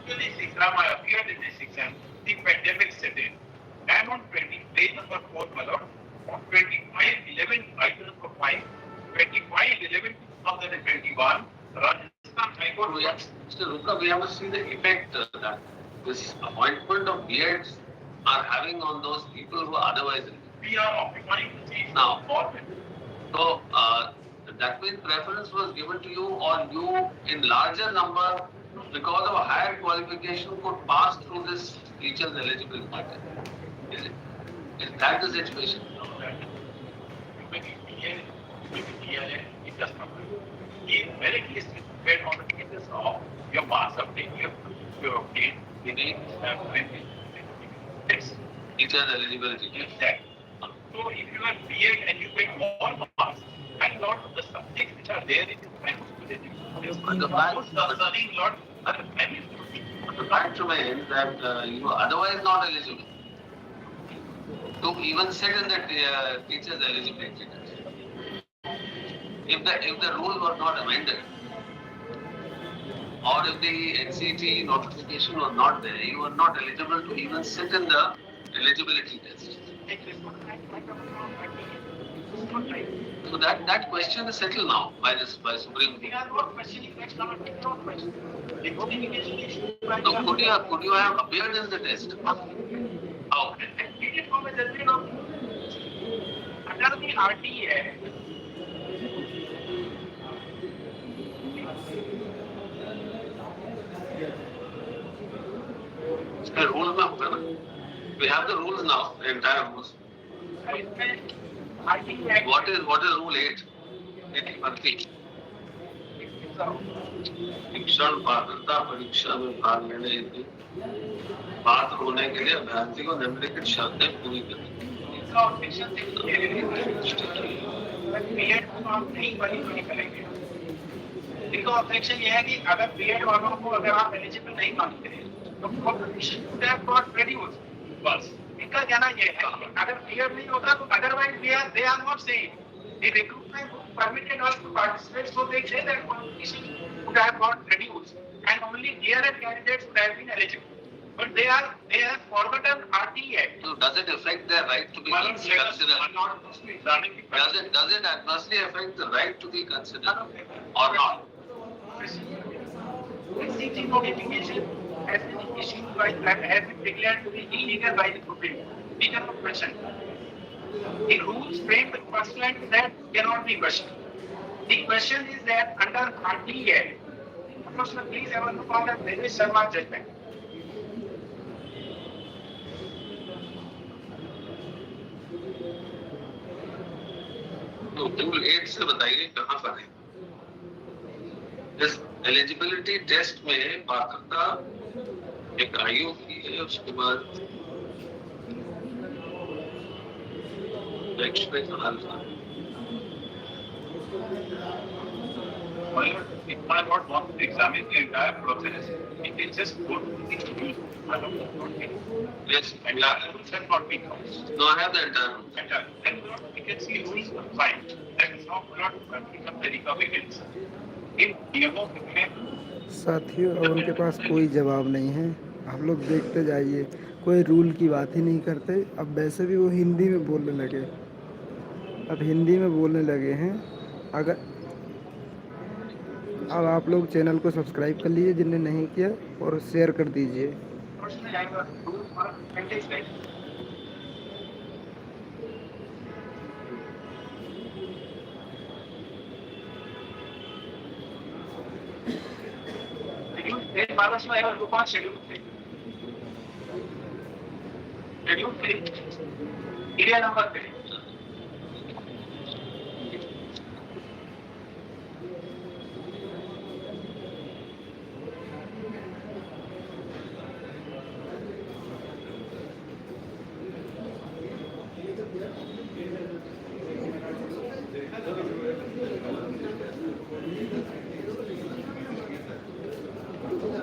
to this exam, I appeared in this exam, the pandemic set in. And on page number 4, my lord, on 25/11, item number 5, 25/11/2021, Rajasthan High Court. Mr. Ruka, we have to see the effect that this appointment of BEds are having on those people who are otherwise. We are occupying the seats Now, for so that means preference was given to you, or you in larger number because of a higher qualification could pass through this teacher's eligible matter. Is it? Is that the situation? It does not. He very least depend on the basis of your marks obtained, your obtained within this. Teacher's eligibility. Exactly. So if you are BEd and you get more marks, and lot of the subjects which are there in the primary school, But the fact remains that you are otherwise not eligible to even sit in the teacher's eligibility test. If the rule was not amended, or if the NCT notification was not there, you are not eligible to even sit in the eligibility test. So that question is settled now by Supreme Court. So could you have appeared in the test? How? Under the RTA, इसका rule में होगा ना. We have the rules now, the entire rules. What is rule 8? शिक्षण पात्रता परीक्षा में भाग लेने हेतु पात्र होने के लिए अभ्यर्थी को निम्नलिखित शर्तें पूरी करनी. इनका ऑब्जेक्शन ये है कि अगर बीएड वालों को अगर आप एलिजिबल नहीं मानते हैं तो competition should have got reduced. बस इनका कहना ये है कि अगर बीएड नहीं होता तो otherwise they are not saying the recruitment permitted us to participate, so they say that competition would have got reduced and only DLED candidates would have been eligible. But they have forgotten RTA. So does it affect their right to be considered? Does it adversely affect the right to be considered or not? SCG notification has been issued by has been declared to be illegal by the Supreme Court. We cannot question it. The rules framed pursuant to that cannot be questioned. The question is that under DED, Commissioner, please have a look on the Denis Sharma judgment. तो rule 8 से बताइए कहाँ पर है इस eligibility test में पात्रता एक आयु की है उसके बाद शैक्षणिक अर्हता If I not want to examine the entire process, it is just go to the rules. yes And the rules have not been crossed. no I have the entire rule. Then we can see rules compliant. That is not become the recovery. In नियमों में साथियों अब उनके पास कोई जवाब नहीं है। आप लोग देखते जाइए, कोई रूल की बात ही नहीं करते। अब वैसे भी वो हिंदी में बोलने लगे, अब हिंदी में बोलने लगे हैं। अगर अब आप लोग चैनल को सब्सक्राइब कर लीजिए जिनने नहीं किया, और शेयर कर दीजिए। personally I have rules for advantage like Then Maharashtra I have look on schedule 3. Schedule 3. Area number 3.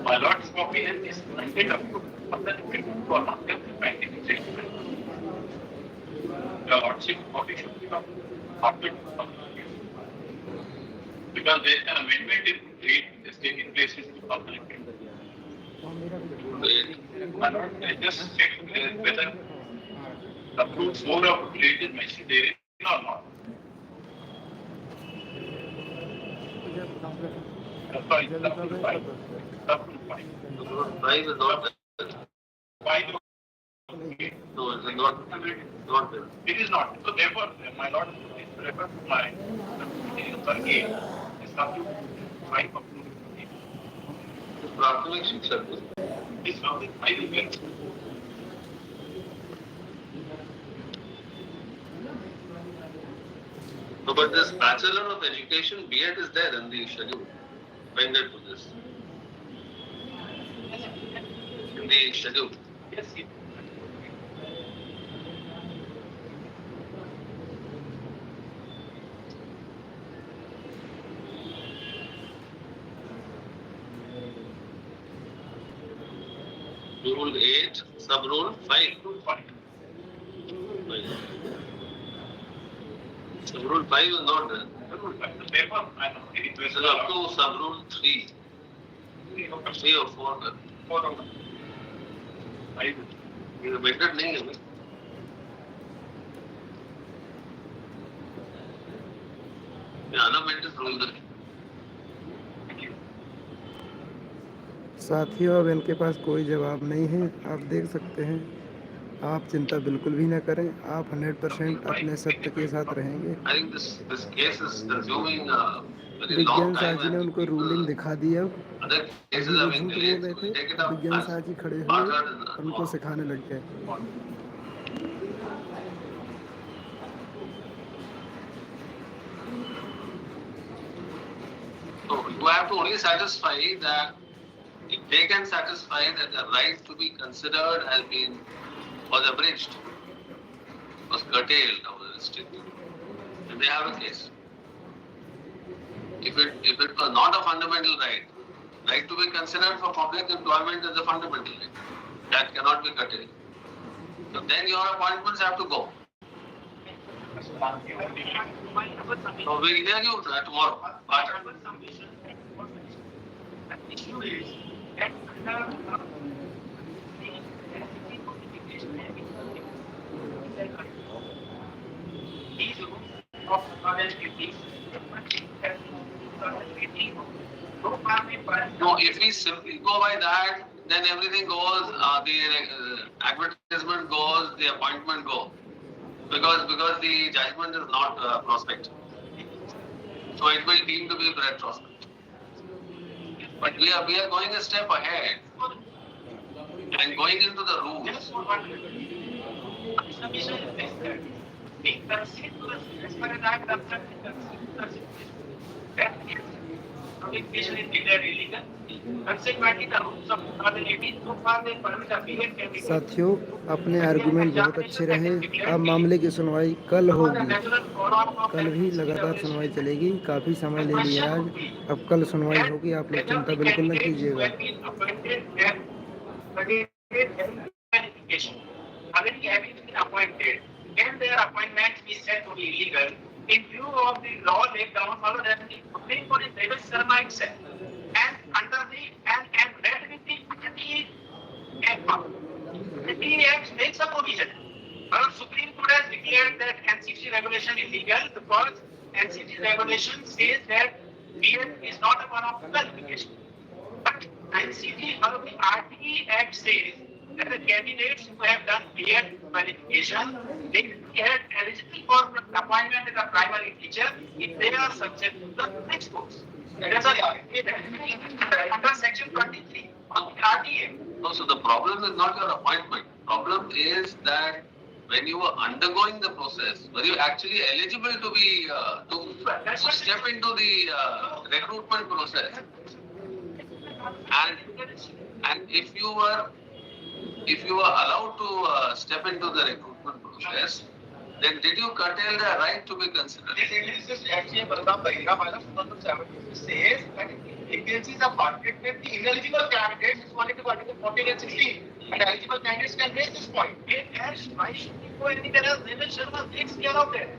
My lord's copy is printed up to for not the lordship copy should be after because there is an amendment in date is taking place in 2018. My lord, I just checked whether the proof 4 of date is mentioned there or not. Sorry, the proof 5. The proof 5. Rule 5 is not there. 5 No, it is not there. It is not. So therefore, my lord, please refer to my again. It's up to 5 approved. प्राथमिक शिक्षा को It's not the 5 again. no but this Bachelor of Education B.Ed is there in the schedule appended to this in the schedule. Yes, yes. Rule 8 sub rule 5 Rule 5. sub rule 5 is not there. Rule 5. So therefore, I know it This is is up to sub rule 3 or 4 है। 4 of 5. ये amended नहीं है भाई। ये unamended rule है। साथियों अब इनके पास कोई जवाब नहीं है। आप देख सकते हैं। आप चिंता बिल्कुल भी ना करें, आप 100% अपने सत्य के साथ रहेंगे। I think this case is consuming very विज्ञान long शाह time जी ने and उनको people- रूलिंग दिखा दी। अब other अभी cases वो are being झूठ बोल delayed. रहे So थे, we take it up विज्ञान as शाह जी खड़े हुए part और उनको of सिखाने लग गए। So you have to only satisfy that if they can satisfy that the right to be considered has been was abridged, was curtailed or was restricted, then they have a case. If it was not a fundamental right to be considered for public employment is a fundamental right. That cannot be curtailed. So then your appointments have to go. So we'll hear you tomorrow. The issue is that under these rules of knowledge duties, 2018. So far, we No, if we simply go by that, then everything goes, the advertisement goes, the appointment go. Because the judgment is not prospect. So it will deem to be retrospect. But we are going a step ahead and going into the rules. just for one submission is necessary. We concede to the, as far as I am concerned, we concede to the situation. That is, communication is declared illegal. Consequently, the rules of 2018 so far they permit a BEd candidate. साथियों, अपने argument बहुत अच्छे रहे। अब मामले की सुनवाई कल होगी। कल भी लगातार सुनवाई चलेगी। काफ़ी समय ले लिया आज, अब कल सुनवाई होगी। आप लोग चिंता बिल्कुल न कीजिएगा। Already having been appointed, can their appointment be said to be illegal in view of the law laid down followed that the Supreme Court in David Sharma itself and under the and read with the DED Act. The DED Act makes a provision. Our Supreme Court has declared that NCT regulation illegal because NCT regulation says that BEd is not a one of the qualification. But NCT or the RTE Act says that the candidates who have done BEd qualification, they get eligible for appointment as a primary teacher if they are subject to the next course. That is under section 23 of the RTA. No, so the problem is not your appointment. Problem is that when you are undergoing the process, were you actually eligible to be to step into the recruitment process? And if you were allowed to step into the recruitment process, then did you curtail the right to be considered? This is actually Balram Bahira Bylaw 2017 says that vacancies are parted with the ineligible candidates responding to Article 14 and 16. And eligible candidates can raise this point. Why should we go anywhere else? David Sharma takes care of it.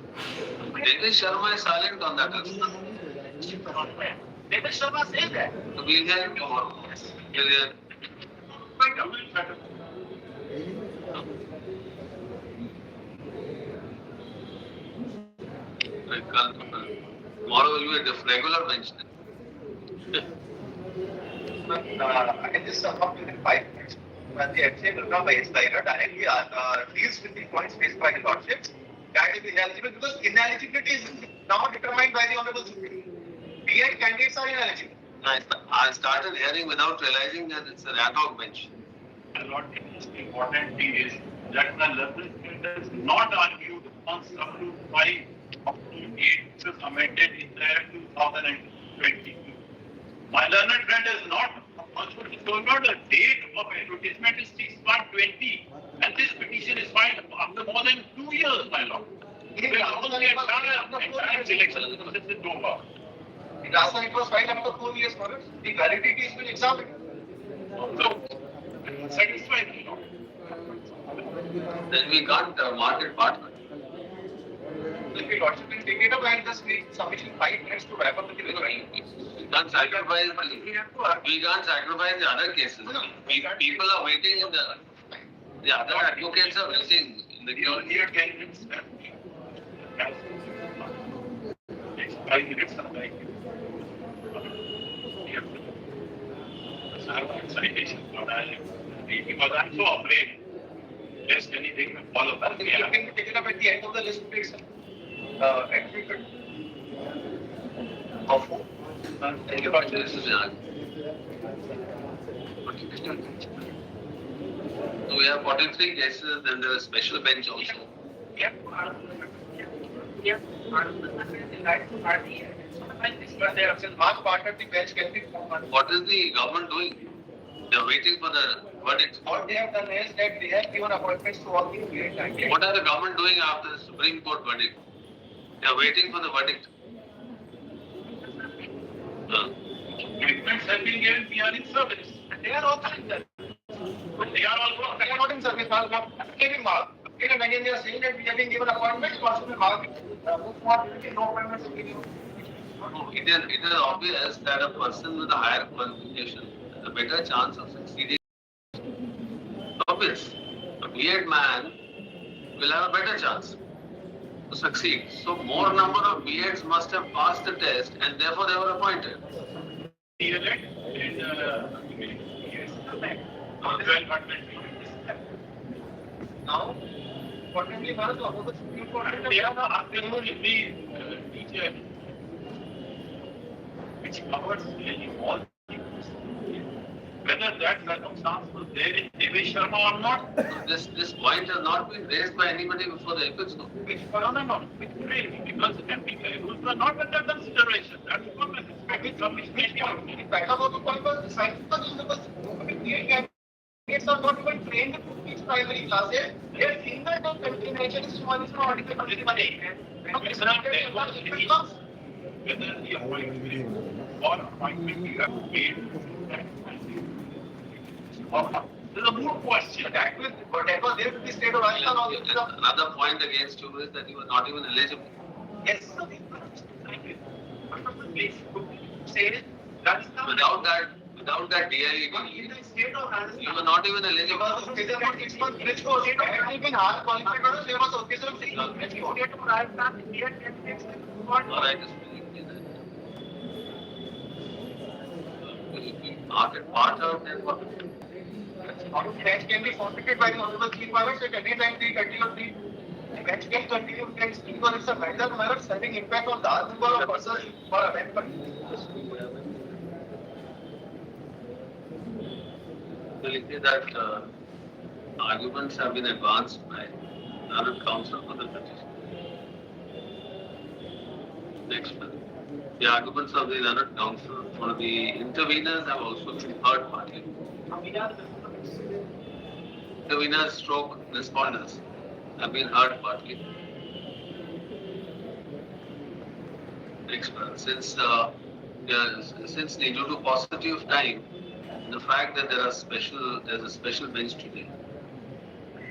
David Sharma is silent on that. David Sharma says that. So we'll hear him tomorrow. We'll hear. Tomorrow will be a regular bench. I can just sum up within 5 minutes. When the FCA Balram Bahira directly deals with the points raised by the lordships, that is ineligible because ineligibility is now determined by the Honorable Supreme. BEd candidates are ineligible. I started hearing without realizing that it's a ad hoc bench. And what is important thing is that the level is not argued on sub-rule 5 up to 8, which was amended in the year 2020. My learned friend has not also discovered the date of advertisement is 6/20, and this petition is filed after more than 2 years, my lord. The entire selection process is over. The last time it was filed after 4 years for us. The validity is been examined. So, satisfied, my lord. Then we can't mark it partner. If the lordship will take it up and just need sufficient 5 minutes to wrap up the debate. We can't sacrifice the other cases. People are waiting in the other advocates are waiting in the queue. Here candidates have 5 minutes of time. Citation because I'm so afraid lest anything will follow. But it can be taken up at the end of the list itself. Thank you, Dr. This is Vinod. So we have 43 cases, then there is a special bench also. Mark part of the bench can be formed. What is the government doing? They are waiting for the verdict. What they have done is that they have given appointments to all the BEd candidates. What are the government doing after the Supreme Court verdict? They are waiting for the verdict. Treatments have been given, we are in service. They are also in service. But they are also They are not in service. Maybe mark. When they are saying that we have been given appointments, possibly mark. No appointments will be given. No, it is obvious that a person with a higher qualification has a better chance of succeeding. Obvious. A BEd man will have a better chance. to succeed. So more number of BEds must have passed the test and therefore they were appointed. DLED and yes, 1200. Now, importantly, Bharat, about the Supreme Court, They are the absolutely teacher which covers really all things. Whether that circumstance was there in Devesh Sharma or not, This point has not been raised by anybody before the apex. No. which really, because MPK rules were not under consideration. That's what the respective commission. in fact, about the point was the science because candidates are not even trained to teach primary classes. They are seeing that the continuation is one is not article 21. Whether the appointment or appointment you have made, there's a moot question. That was there to be state of Rajasthan also. Another point against you is that you were not even eligible. Yes, sir. Say Rajasthan. Without that DIED, In the state of Rajasthan. you were not even eligible. Because of about 6 months bridge course, it had been hard qualified on a syllabus of this of bridge course. State of Rajasthan, India candidates All right, just believe that. Will be part out and what? Bench can be forfeited by the honorable chief powers at any time they continue the bench can continue against because it's a matter of having impact on the number of persons for a member. Will it be that arguments have been advanced by another counsel for the petition? Next one. The arguments of the another counsel for the interveners have also been heard partly. Interveners stroke respondents have been heard partly. Next one. Since due to paucity of time, the fact that there's a special bench today,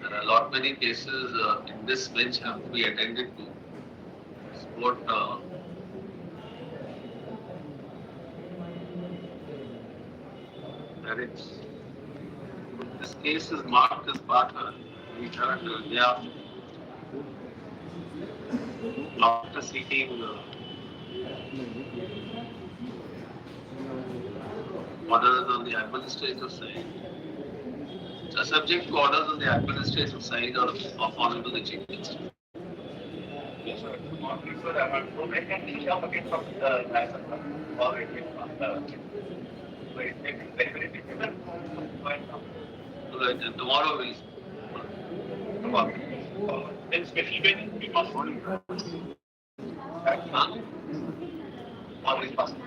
there are a lot many cases in this bench have to be attended to. What that it's this case is marked as part of we heard after seeking orders on the administrative side. So subject to orders on the administrative side of Honorable the Chief Minister. Yes, sir. I have to make an issue against the license already so it makes it very, very difficult to find out. Right, and tomorrow we'll Then special bench we must only. Always possible.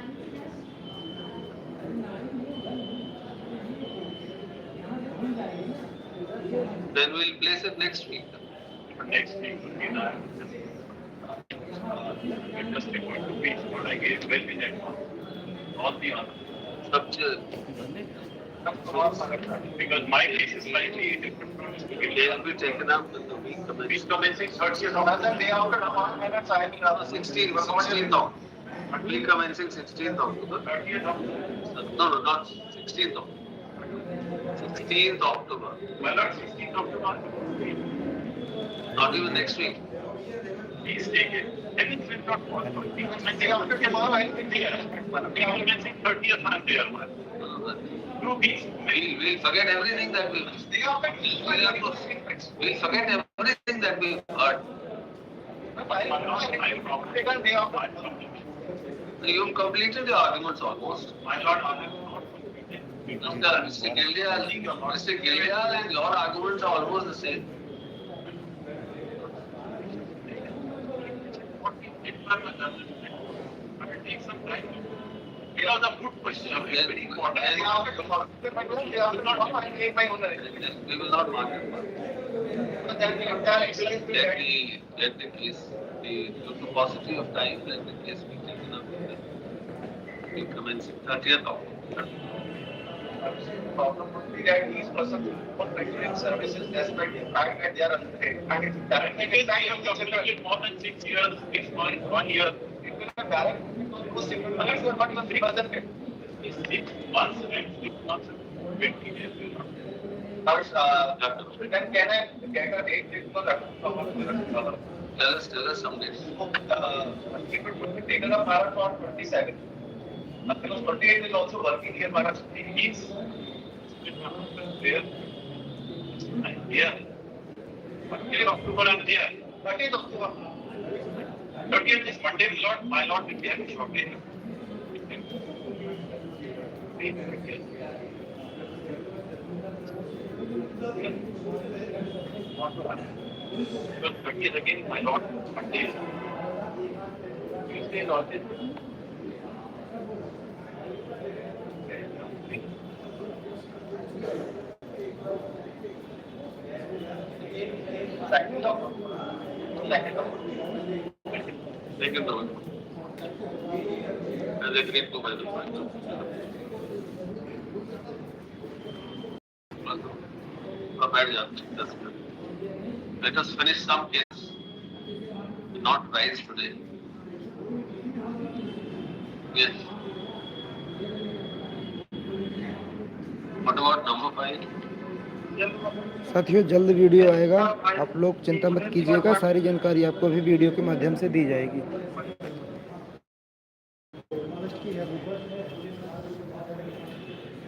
then we'll place it next week. Next week will be the interesting going to be what I gave well in advance. All the others. Structure. Because my case is slightly different from They will be taken up in the week Week commencing commencing 30th Another day after the minutes, I will have 16th of week commencing 16th October. 30th of No, not 16th October. 16th October. well, not 16th of March. Not even next week. Please take it. Then it will not possible. Week day after commencing tomorrow, I will be there. Week commencing 30th I'm there. No, no, 2 weeks. We'll forget everything that we've Day after we'll forget everything that we've heard. taken day after. You've completed your arguments almost. My lord, I have not completed. Mr. Gillial and your arguments are almost the same. What we did for the judgment, but it takes some time. It was a good question, very important. Day after tomorrow. Day after tomorrow, I will make my own arrangement. Then we will not mark it. But then the entire excellence will Let the case be due to paucity of time, let the case be taken up. We commence 30th October. problem would be that these persons won't continue services despite the fact that they are unpaid. And it's directly Because I have completed more than 6 years, 6 months, 1 year. it will have directly because single months are not even 3%. It's 6 months and 6 months and 20 days. Now, then can I get a date for that? Tell us some dates. It would be taken up Maharaj on 27. Because 28 is also working here, Maharaj. He's there. Yeah. 28 October and here. 30th October. 30th is Monday, Lord. My Lord will be here shortly. Because 30th again, my Lord, Monday. Tuesday, Lord. Second October. Take it over. As agreed to by the point. बैठ जाते 10 minutes. Let us finish some cases. Not rise today. Yes. What about number 5? साथियों जल्द video आएगा, आप लोग चिंता मत कीजिएगा, सारी जानकारी आपको भी वीडियो के माध्यम से दी जाएगी।